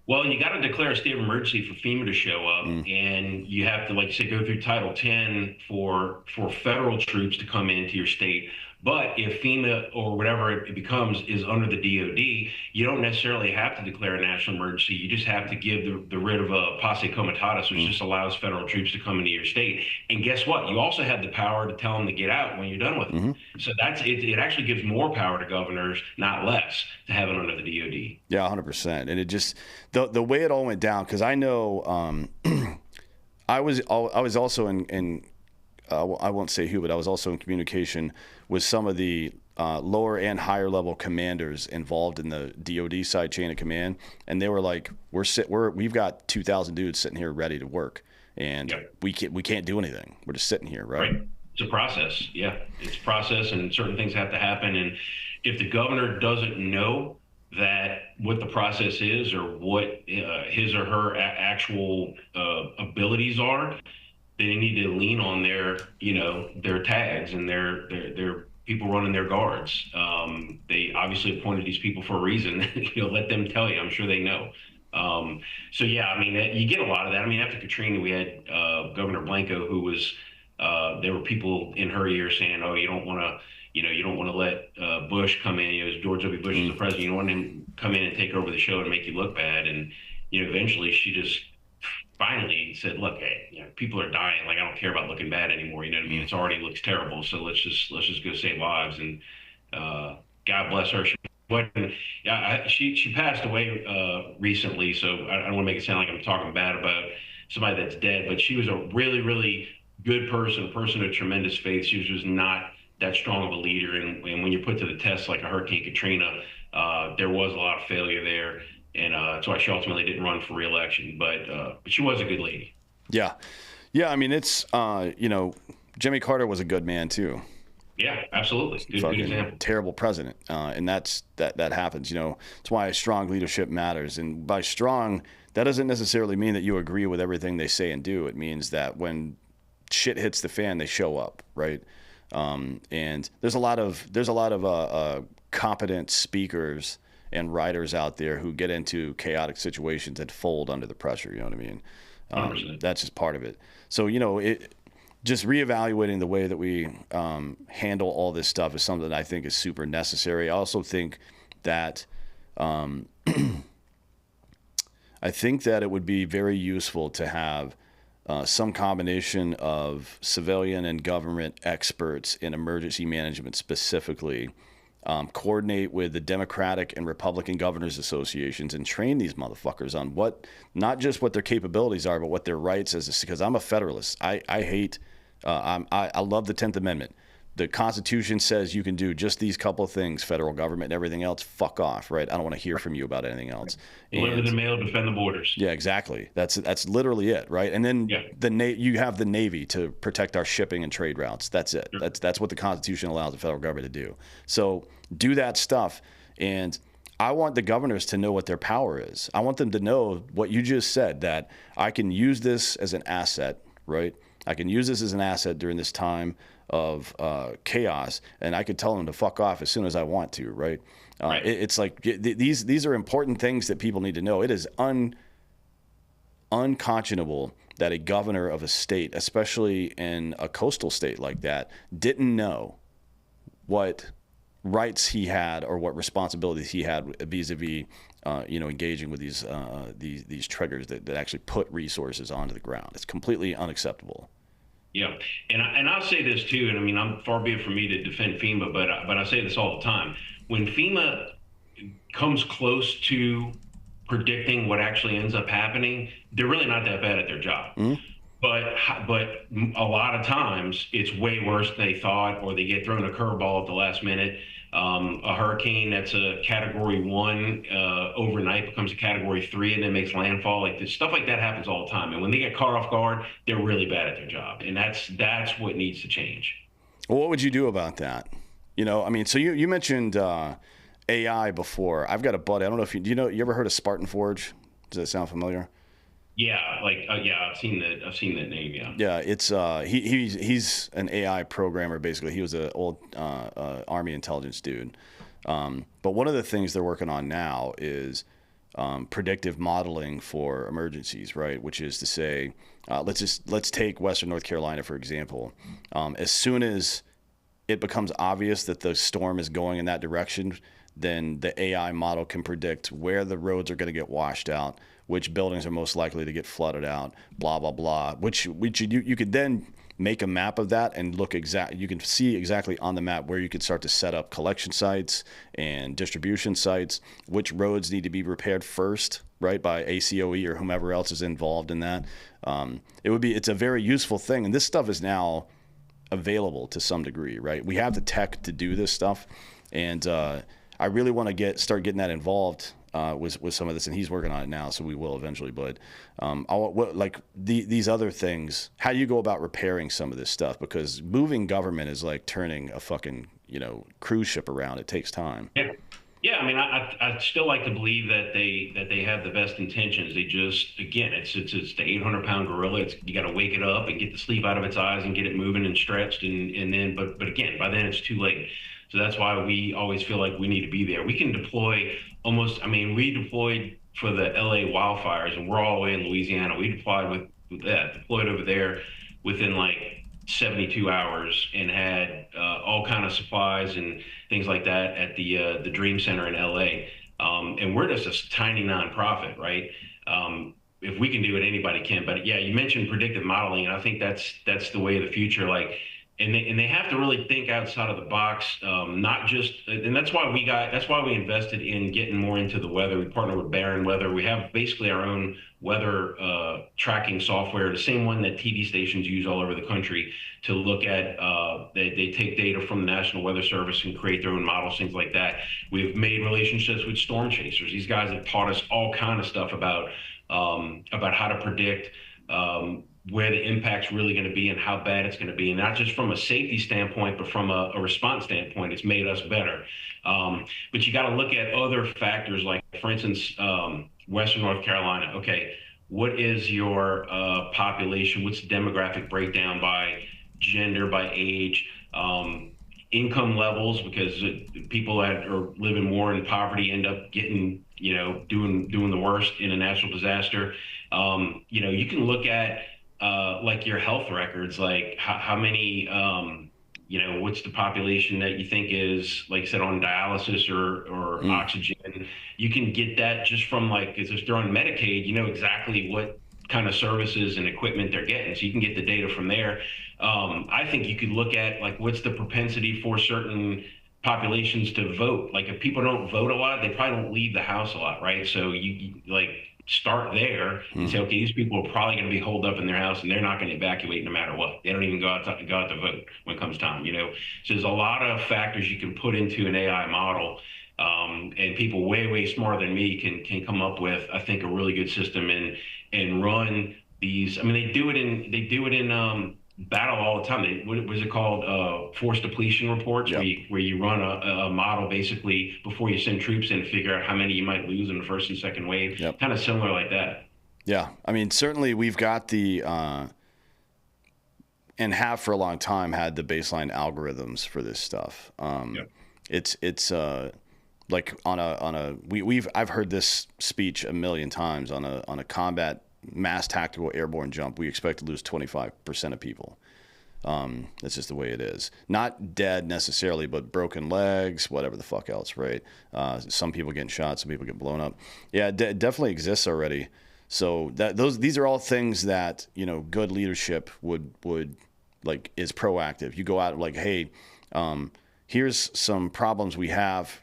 Well, you got to declare a state of emergency for FEMA to show up, and you have to, like you say, go through Title 10 for federal troops to come into your state. But if FEMA or whatever it becomes is under the DOD, you don't necessarily have to declare a national emergency. You just have to give the writ of a posse comitatus, which just allows federal troops to come into your state. And guess what? You also have the power to tell them to get out when you're done with it. So that's it. It actually gives more power to governors, not less, to have it under the DOD. Yeah, 100%. And it just the way it all went down, because I know I was also in I won't say who, but I was also in communication with some of the lower and higher level commanders involved in the DOD side chain of command, and they were like, we've got 2,000 dudes sitting here ready to work, and we can't do anything. We're just sitting here, right? It's a process. Yeah, it's a process, and certain things have to happen. And if the governor doesn't know that what the process is or what his or her actual abilities are, they need to lean on their tags and their people running their guards. They obviously appointed these people for a reason. Let them tell you. I'm sure they know. So yeah, I mean, you get a lot of that. I mean, after Katrina, we had Governor Blanco, who was. There were people in her ear saying, "Oh, you don't want to let Bush come in. As George W. Bush is the president, you don't want him to come in and take over the show and make you look bad." And eventually, she just finally said, "Look, hey, people are dying. Like, I don't care about looking bad anymore. You know what I mean? It's already looks terrible. So let's just go save lives." And God bless her. She passed away recently, so I don't want to make it sound like I'm talking bad about somebody that's dead. But she was a really, really good person, a person of tremendous faith. She was just not that strong of a leader. And when you're put to the test like a Hurricane Katrina, there was a lot of failure there. And that's why she ultimately didn't run for re-election. But she was a good lady. Yeah. Yeah, I mean, it's, Jimmy Carter was a good man, too. Yeah, absolutely. Good example. Terrible president. And that happens. It's why strong leadership matters. And by strong, that doesn't necessarily mean that you agree with everything they say and do. It means that when shit hits the fan, they show up, right? And there's a lot of competent speakers and writers out there who get into chaotic situations and fold under the pressure. You know what I mean? That's just part of it. So just reevaluating the way that we handle all this stuff is something that I think is super necessary. I also think that it would be very useful to have some combination of civilian and government experts in emergency management specifically, coordinate with the Democratic and Republican governors associations and train these motherfuckers on what, not just what their capabilities are, but what their rights as, because I'm a Federalist. I hate, I love the 10th Amendment. The Constitution says you can do just these couple of things, federal government, and everything else, fuck off, right? I don't want to hear from you about anything else. Deliver the mail, defend the borders. Yeah, exactly. That's literally it, right? And then you have the Navy to protect our shipping and trade routes. That's it. Sure. That's what the Constitution allows the federal government to do. So do that stuff, and I want the governors to know what their power is. I want them to know what you just said, that I can use this as an asset, right? I can use this as an asset during this time of chaos, and I could tell them to fuck off as soon as I want to, right? Right. It's like these are important things that people need to know. It is unconscionable that a governor of a state, especially in a coastal state like that, didn't know what rights he had or what responsibilities he had vis-a-vis engaging with these triggers that actually put resources onto the ground. It's completely unacceptable. Yeah, and I'll say this too, and I mean, I'm far be it from me to defend FEMA, but I say this all the time. When FEMA comes close to predicting what actually ends up happening, they're really not that bad at their job. Mm-hmm. But a lot of times it's way worse than they thought, or they get thrown a curveball at the last minute. A hurricane that's a Category 1 overnight becomes a Category 3 and then makes landfall. Like this, stuff like that happens all the time. And when they get caught off guard, they're really bad at their job. And that's what needs to change. Well, what would you do about that? I mean, so you mentioned AI before. I've got a buddy. I don't know if you ever heard of Spartan Forge? Does that sound familiar? Yeah, I've seen that name. Yeah. Yeah, it's he's an AI programmer basically. He was an old Army intelligence dude. But one of the things they're working on now is predictive modeling for emergencies, right? Which is to say, let's take Western North Carolina for example. As soon as it becomes obvious that the storm is going in that direction, then the AI model can predict where the roads are going to get washed out, which buildings are most likely to get flooded out, blah, blah, blah, which you could then make a map of that and you can see exactly on the map where you could start to set up collection sites and distribution sites, which roads need to be repaired first, right, by ACOE or whomever else is involved in that. It's a very useful thing. And this stuff is now available to some degree, right? We have the tech to do this stuff. And I really want to start getting that involved with some of this, and he's working on it now, so we will eventually. But these other things, how do you go about repairing some of this stuff? Because moving government is like turning a fucking cruise ship around. It takes time. Yeah. I mean, I still like to believe that they have the best intentions. They just, again, it's the 800-pound gorilla. You got to wake it up and get the sleep out of its eyes and get it moving and stretched, and then but again, by then it's too late. So that's why we always feel like we need to be there. We can deploy we deployed for the LA wildfires, and we're all the way in Louisiana. We deployed deployed over there within like 72 hours and had all kind of supplies and things like that at the Dream Center in LA. And we're just a tiny nonprofit, right? If we can do it, anybody can. But yeah, you mentioned predictive modeling, and I think that's the way of the future. Like, and they have to really think outside of the box, not just, and that's why we invested in getting more into the weather. We partner with Barron Weather. We have basically our own weather tracking software, the same one that TV stations use all over the country to look at. They take data from the National Weather Service and create their own models, things like that. We've made relationships with storm chasers. These guys have taught us all kind of stuff about how to predict where the impact's really going to be and how bad it's going to be. And not just from a safety standpoint, but from a response standpoint, it's made us better. But you got to look at other factors, like, for instance, Western North Carolina. Okay, what is your population? What's the demographic breakdown by gender, by age, income levels? Because people that are living more in poverty end up getting, doing the worst in a natural disaster. You can look at like your health records, like how many, what's the population that you think is, like I said, on dialysis or oxygen. You can get that just from, like, if they're on Medicaid, you know exactly what kind of services and equipment they're getting. So you can get the data from there. I think you could look at like what's the propensity for certain populations to vote. Like if people don't vote a lot, they probably don't leave the house a lot, right? So you like start there and say, okay, these people are probably going to be holed up in their house and they're not going to evacuate no matter what. They don't even go out to vote when it comes time, you know. So there's a lot of factors you can put into an AI model. And people way smarter than me can come up with, I think, a really good system and run these. I mean, they do it in battle all the time. What was it called? Force depletion reports, Yep. where you run a model basically before you send troops in to figure out how many you might lose in the first and second wave. Yep. Kind of similar like that. Yeah. I mean, certainly we've got and have for a long time had the baseline algorithms for this stuff. Yep. It's like I've heard this speech a million times on a combat mass tactical airborne jump. We expect to lose 25% of people. That's just the way it is. Not dead necessarily, but broken legs, whatever the fuck else, right? Some people getting shot, some people get blown up. Yeah, it definitely exists already. So these are all things that, you know, good leadership would like is proactive. You go out like, hey, here's some problems we have.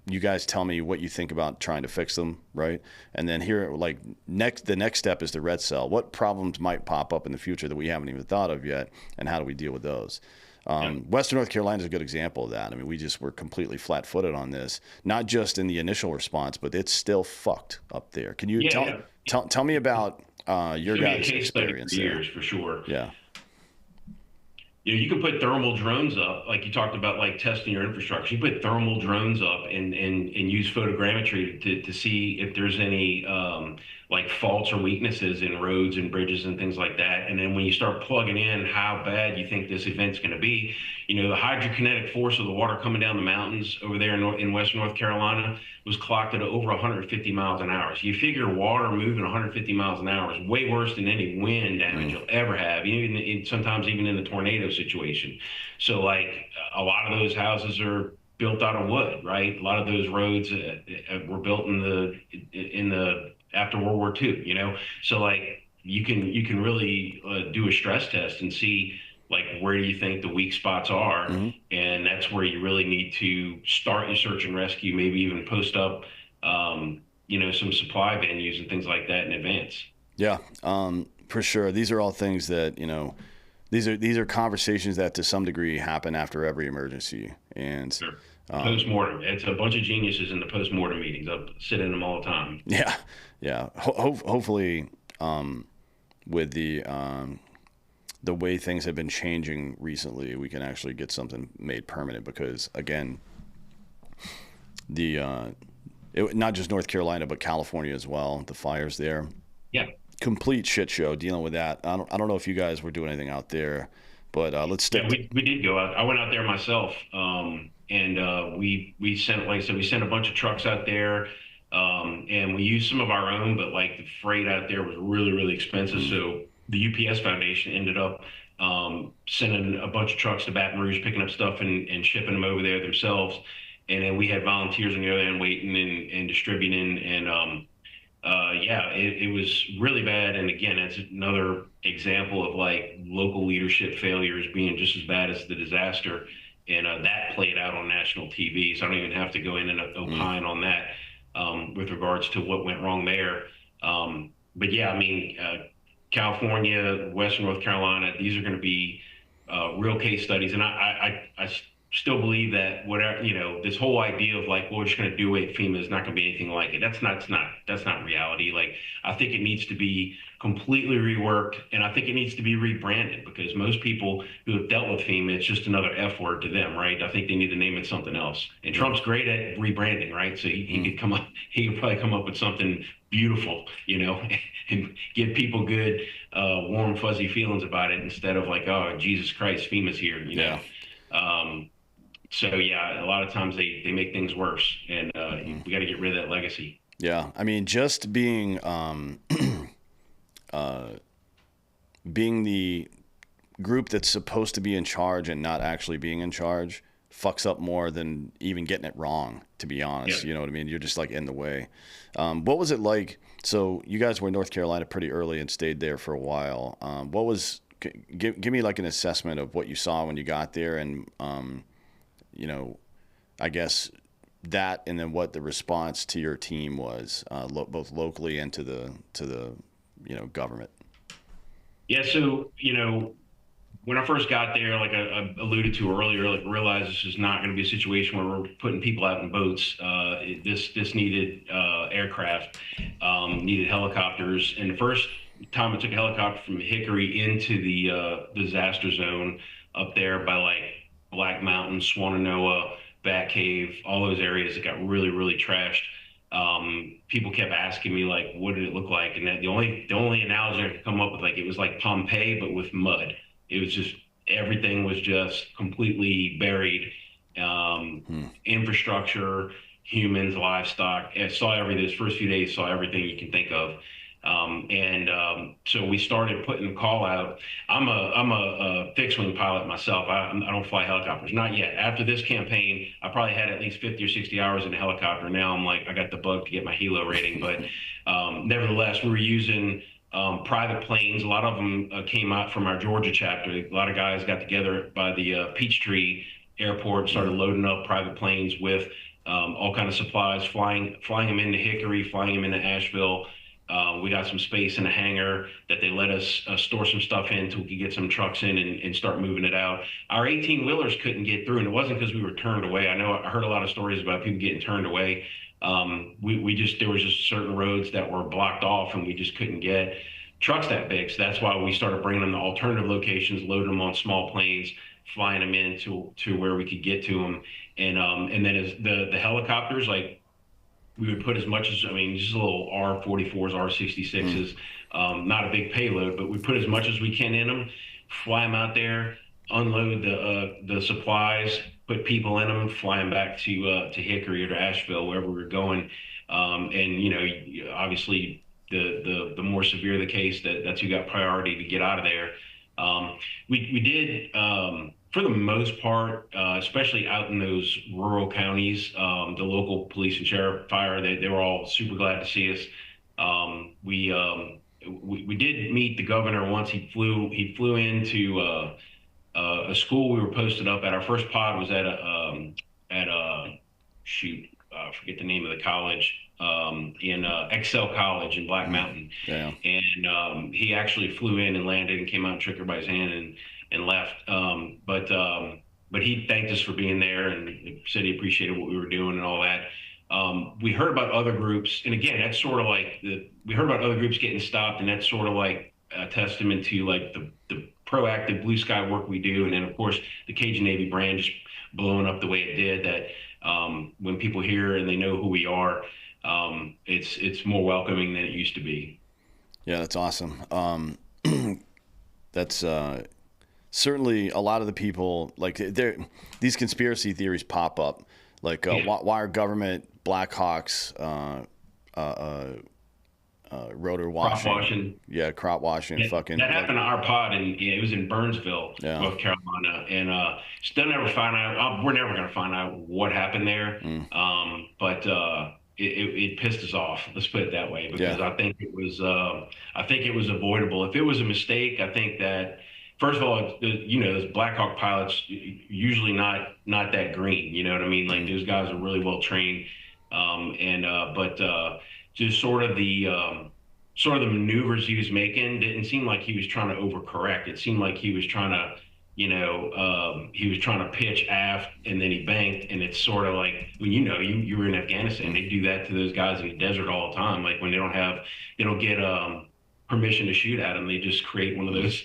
You guys tell me what you think about trying to fix them, right? And then here, like the next step is the red cell. What problems might pop up in the future that we haven't even thought of yet, and how do we deal with those? Western North Carolina is a good example of that. I mean, we just were completely flat-footed on this, not just in the initial response, but it's still fucked up there. Can you tell me about your guys' experience for there? years, for sure. Yeah. You know, you can put thermal drones up, like you talked about, like testing your infrastructure. You put thermal drones up and use photogrammetry to see if there's any like faults or weaknesses in roads and bridges and things like that. And then when you start plugging in how bad you think this event's going to be, you know, the hydrokinetic force of the water coming down the mountains over there in Western North Carolina was clocked at over 150 miles an hour. So you figure water moving 150 miles an hour is way worse than any wind damage you'll ever have, sometimes even in the tornado situation. So like a lot of those houses are built out of wood, right? A lot of those roads were built in the after World War II, you know? So like you can really do a stress test and see like where do you think the weak spots are, and that's where you really need to start your search and rescue, maybe even post up some supply venues and things like that in advance. Yeah, for sure. These are all things that, you know, these are conversations that to some degree happen after every emergency. And sure. Postmortem. It's a bunch of geniuses in the postmortem meetings. I sit in them all the time. Yeah, yeah. Hopefully, with the way things have been changing recently, we can actually get something made permanent. Because again, not just North Carolina but California as well. The fires there. Yeah. Complete shit show dealing with that. I don't know if you guys were doing anything out there, but let's stick. Yeah, we did go out. I went out there myself, and we sent, like I said, we sent a bunch of trucks out there, and we used some of our own, but like the freight out there was really expensive. So the UPS Foundation ended up sending a bunch of trucks to Baton Rouge, picking up stuff and shipping them over there themselves. And then we had volunteers on the other end waiting and distributing, and it was really bad. And again, that's another example of like local leadership failures being just as bad as the disaster. And that played out on national TV. So I don't even have to go in and opine on that with regards to what went wrong there. But yeah, I mean, California, Western North Carolina, these are going to be real case studies. And I still believe that whatever, you know, this whole idea of like, well, we're just going to do away with FEMA is not going to be anything like it. That's not reality. Like, I think it needs to be completely reworked, and I think it needs to be rebranded, because most people who have dealt with FEMA, it's just another F word to them, right? I think they need to name it something else. And Trump's great at rebranding, right? So he could probably come up with something beautiful, you know, and give people good, warm, fuzzy feelings about it, instead of like, oh, Jesus Christ, FEMA's here, you know? So yeah, a lot of times they make things worse, and we got to get rid of that legacy. Yeah, I mean, just being being the group that's supposed to be in charge and not actually being in charge fucks up more than even getting it wrong, to be honest. Yeah. You know what I mean? You're just like in the way. What was it like? So you guys were in North Carolina pretty early and stayed there for a while. What was, give me like an assessment of what you saw when you got there, and, you know, I guess that, and then what the response to your team was, both locally and to the government. Yeah. So, when I first got there, like I alluded to earlier, like realized this is not going to be a situation where we're putting people out in boats. This needed aircraft, needed helicopters. And the first time I took a helicopter from Hickory into the disaster zone up there by like Black Mountain, Swannanoa, Bat Cave, all those areas that got really, really trashed. People kept asking me like, what did it look like? And that the only analogy I could come up with, like, it was like Pompeii, but with mud. It was just, everything was just completely buried. Infrastructure, humans, livestock. I saw everything. Those first few days, saw everything you can think of. So we started putting the call out. I'm a fixed wing pilot myself. I don't fly helicopters, not yet. After this campaign, I probably had at least 50 or 60 hours in a helicopter. Now I'm like, I got the bug to get my helo rating. But nevertheless, we were using private planes. A lot of them came out from our Georgia chapter. A lot of guys got together by the Peachtree Airport, started loading up private planes with all kind of supplies, flying them into Hickory, flying them into Asheville. We got some space in a hangar that they let us store some stuff in until we could get some trucks in and start moving it out. Our 18-wheelers couldn't get through, and it wasn't because we were turned away. I know I heard a lot of stories about people getting turned away. There was just certain roads that were blocked off, and we just couldn't get trucks that big. So that's why we started bringing them to alternative locations, loading them on small planes, flying them in to where we could get to them. And then as the helicopters, like, we would put as much as, I mean, just little R-44s, R-66s, not a big payload, but we put as much as we can in them, fly them out there, unload the supplies, put people in them, fly them back to Hickory or to Asheville, wherever we were going. Obviously, the more severe the case, that's who got priority to get out of there. We did, for the most part, especially out in those rural counties, the local police and sheriff, fire, they were all super glad to see us. We did meet the governor once. He flew into a school we were posted up at. Our first pod was at a shoot, I forget the name of the college, in Excel College in Black Mountain. Yeah. And he actually flew in and landed and came out and shook everybody's hand and left. But he thanked us for being there and said he appreciated what we were doing and all that. We heard about other groups, and again, that's sort of like we heard about other groups getting stopped, and that's sort of like a testament to like the proactive blue sky work we do. And then of course the Cajun Navy brand just blowing up the way it did, that when people hear and they know who we are, it's more welcoming than it used to be. Yeah, that's awesome. That's certainly a lot of the people, like, these conspiracy theories pop up, like why are government Blackhawks rotor washing? Yeah, crop washing. Yeah, fucking. that happened to our pod, and it was in Burnsville, North Carolina, and still never find out. We're never going to find out what happened there. But it pissed us off. Let's put it that way, because I think it was avoidable. If it was a mistake, I think that, first of all, those Black Hawk pilots usually not that green. You know what I mean? Like, those guys are really well trained, but just sort of the maneuvers he was making didn't seem like he was trying to overcorrect. It seemed like he was trying to, pitch aft, and then he banked. And it's sort of like when you were in Afghanistan, they do that to those guys in the desert all the time. Like when they don't get permission to shoot at them, they just create one of those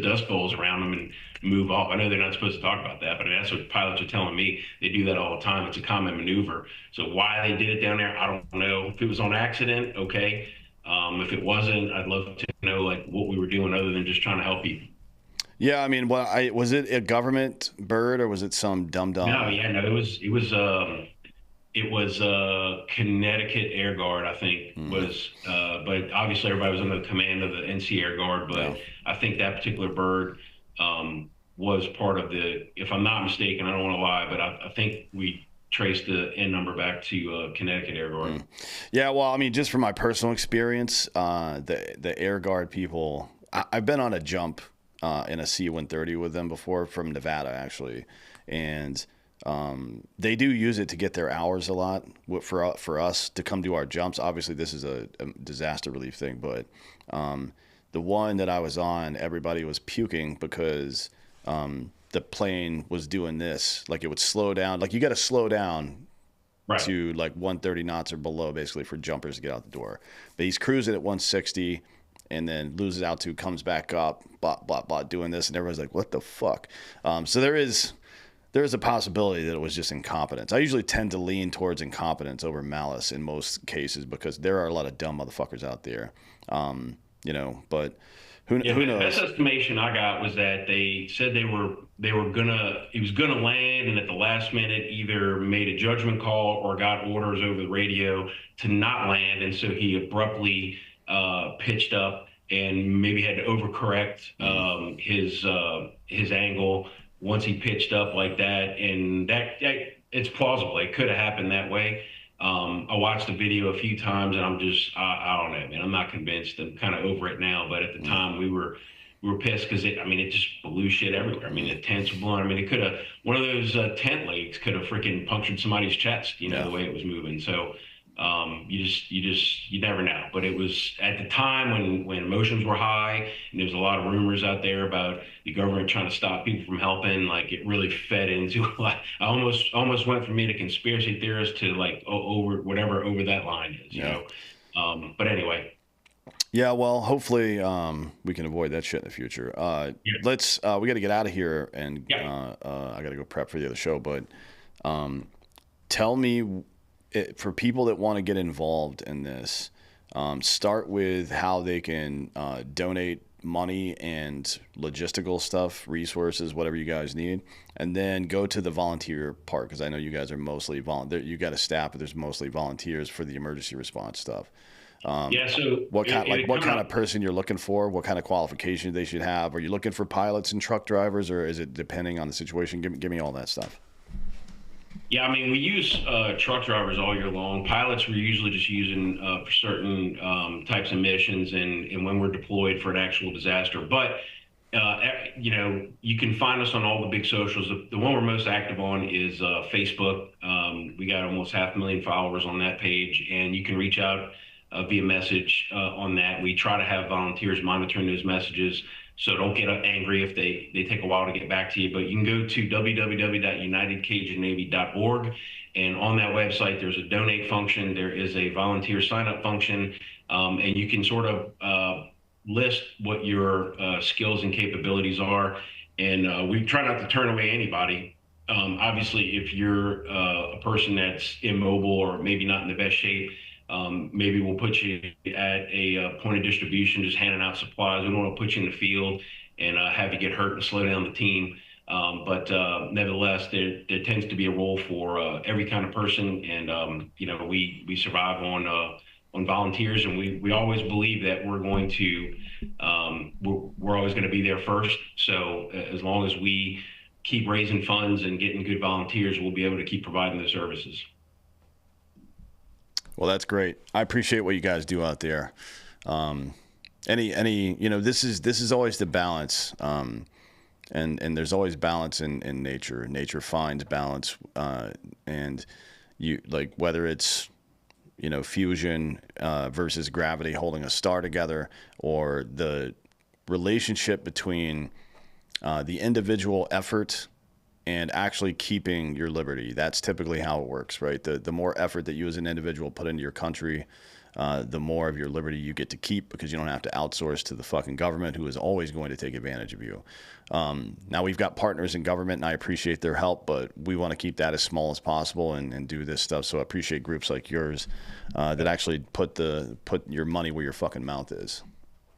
dust bowls around them and move off. I know they're not supposed to talk about that, but that's what pilots are telling me. They do that all the time. It's a common maneuver. So why they did it down there, I don't know. If it was on accident, okay. If it wasn't, I'd love to know like what we were doing other than just trying to help people. Yeah, I mean, was it a government bird or was it some dum-dum? No, it was Connecticut Air Guard, I think, was, but obviously everybody was under the command of the NC Air Guard. But I think that particular bird was part of the, if I'm not mistaken, I don't want to lie, but I think we traced the N number back to Connecticut Air Guard. Yeah, well, I mean, just from my personal experience, the Air Guard people, I've been on a jump in a C-130 with them before from Nevada, actually, and they do use it to get their hours a lot for us to come do our jumps. Obviously, this is a disaster relief thing, but the one that I was on, everybody was puking because the plane was doing this. Like it would slow down. Like you got to slow down Right. to like 130 knots or below, basically, for jumpers to get out the door. But he's cruising at 160 and then loses altitude, comes back up, blah, blah, blah, doing this. And everyone's like, what the fuck? So there is a possibility that it was just incompetence. I usually tend to lean towards incompetence over malice in most cases because there are a lot of dumb motherfuckers out there. But who knows? Best estimation I got was that they said he was gonna land, and at the last minute either made a judgment call or got orders over the radio to not land, and so he abruptly pitched up and maybe had to overcorrect his angle once he pitched up like that, and that it's plausible. It could have happened that way. I watched the video a few times, and I don't know, man. I'm not convinced. I'm kind of over it now, but at the time we were pissed because it just blew shit everywhere. I mean, the tents were blown. I mean, it could have, one of those tent legs could have freaking punctured somebody's chest, the way it was moving. So you never know. But it was at the time when emotions were high, and there was a lot of rumors out there about the government trying to stop people from helping. Like it really fed into a lot. I almost went from being a conspiracy theorist to like over that line is, you know. But anyway. Yeah, well, hopefully we can avoid that shit in the future. Let's we got to get out of here, and I got to go prep for the other show. But tell me, for people that want to get involved in this, start with how they can donate money and logistical stuff, resources, whatever you guys need, and then go to the volunteer part, because I know you guys are mostly volunteer. You got a staff, but there's mostly volunteers for the emergency response stuff. So what kind of person you're looking for? What kind of qualifications they should have? Are you looking for pilots and truck drivers, or is it depending on the situation? Give me all that stuff. Yeah, I mean, we use truck drivers all year long. Pilots we're usually just using for certain types of missions and when we're deployed for an actual disaster. But, you can find us on all the big socials. The one we're most active on is Facebook. We got almost 500,000 followers on that page, and you can reach out via message on that. We try to have volunteers monitoring those messages, so don't get angry if they take a while to get back to you. But you can go to www.unitedcajunnavy.org, and on that website there's a donate function, there is a volunteer sign-up function, and you can sort of list what your skills and capabilities are. And we try not to turn away anybody. Obviously, if you're a person that's immobile or maybe not in the best shape, maybe we'll put you at a point of distribution, just handing out supplies. We don't want to put you in the field and have you get hurt and slow down the team. But nevertheless, there tends to be a role for every kind of person, and we survive on volunteers, and we always believe that we're going to we're always going to be there first. So as long as we keep raising funds and getting good volunteers, we'll be able to keep providing the services. Well, that's great. I appreciate what you guys do out there. This is always the balance, and there's always balance in nature. Nature finds balance, and you like whether it's fusion versus gravity holding a star together, or the relationship between the individual effort and actually keeping your liberty. That's typically how it works, right? The more effort that you as an individual put into your country, the more of your liberty you get to keep, because you don't have to outsource to the fucking government, who is always going to take advantage of you. Now we've got partners in government, and I appreciate their help, but we want to keep that as small as possible and do this stuff. So I appreciate groups like yours that actually put your money where your fucking mouth is.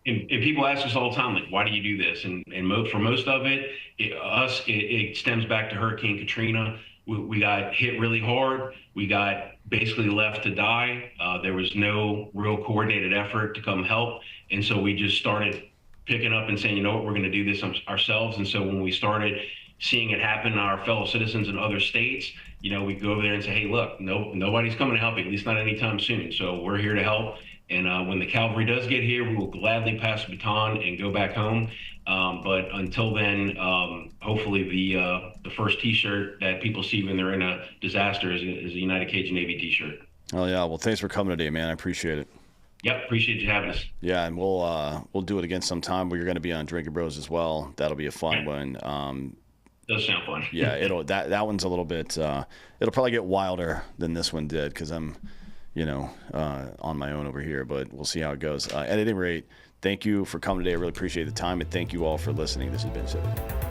And people ask us all the time, like, why do you do this? And for most of it stems back to Hurricane Katrina. We got hit really hard. We got basically left to die. There was no real coordinated effort to come help. And so we just started picking up and saying, you know what, we're going to do this ourselves. And so when we started seeing it happen, our fellow citizens in other states, we go over there and say, hey, look, nobody's coming to help you, at least not anytime soon. So we're here to help. And when the cavalry does get here, we will gladly pass the baton and go back home. But until then, hopefully the first T-shirt that people see when they're in a disaster is a United Cajun Navy T-shirt. Oh yeah, well thanks for coming today, man. I appreciate it. Yep, appreciate you having us. Yeah, and we'll do it again sometime where you're going to be on Drinking Bros as well. That'll be a fun one. Does sound fun. Yeah, that one's a little bit. It'll probably get wilder than this one did because I'm, on my own over here. But we'll see how it goes. At any rate, thank you for coming today. I really appreciate the time, and thank you all for listening. This has been Civic.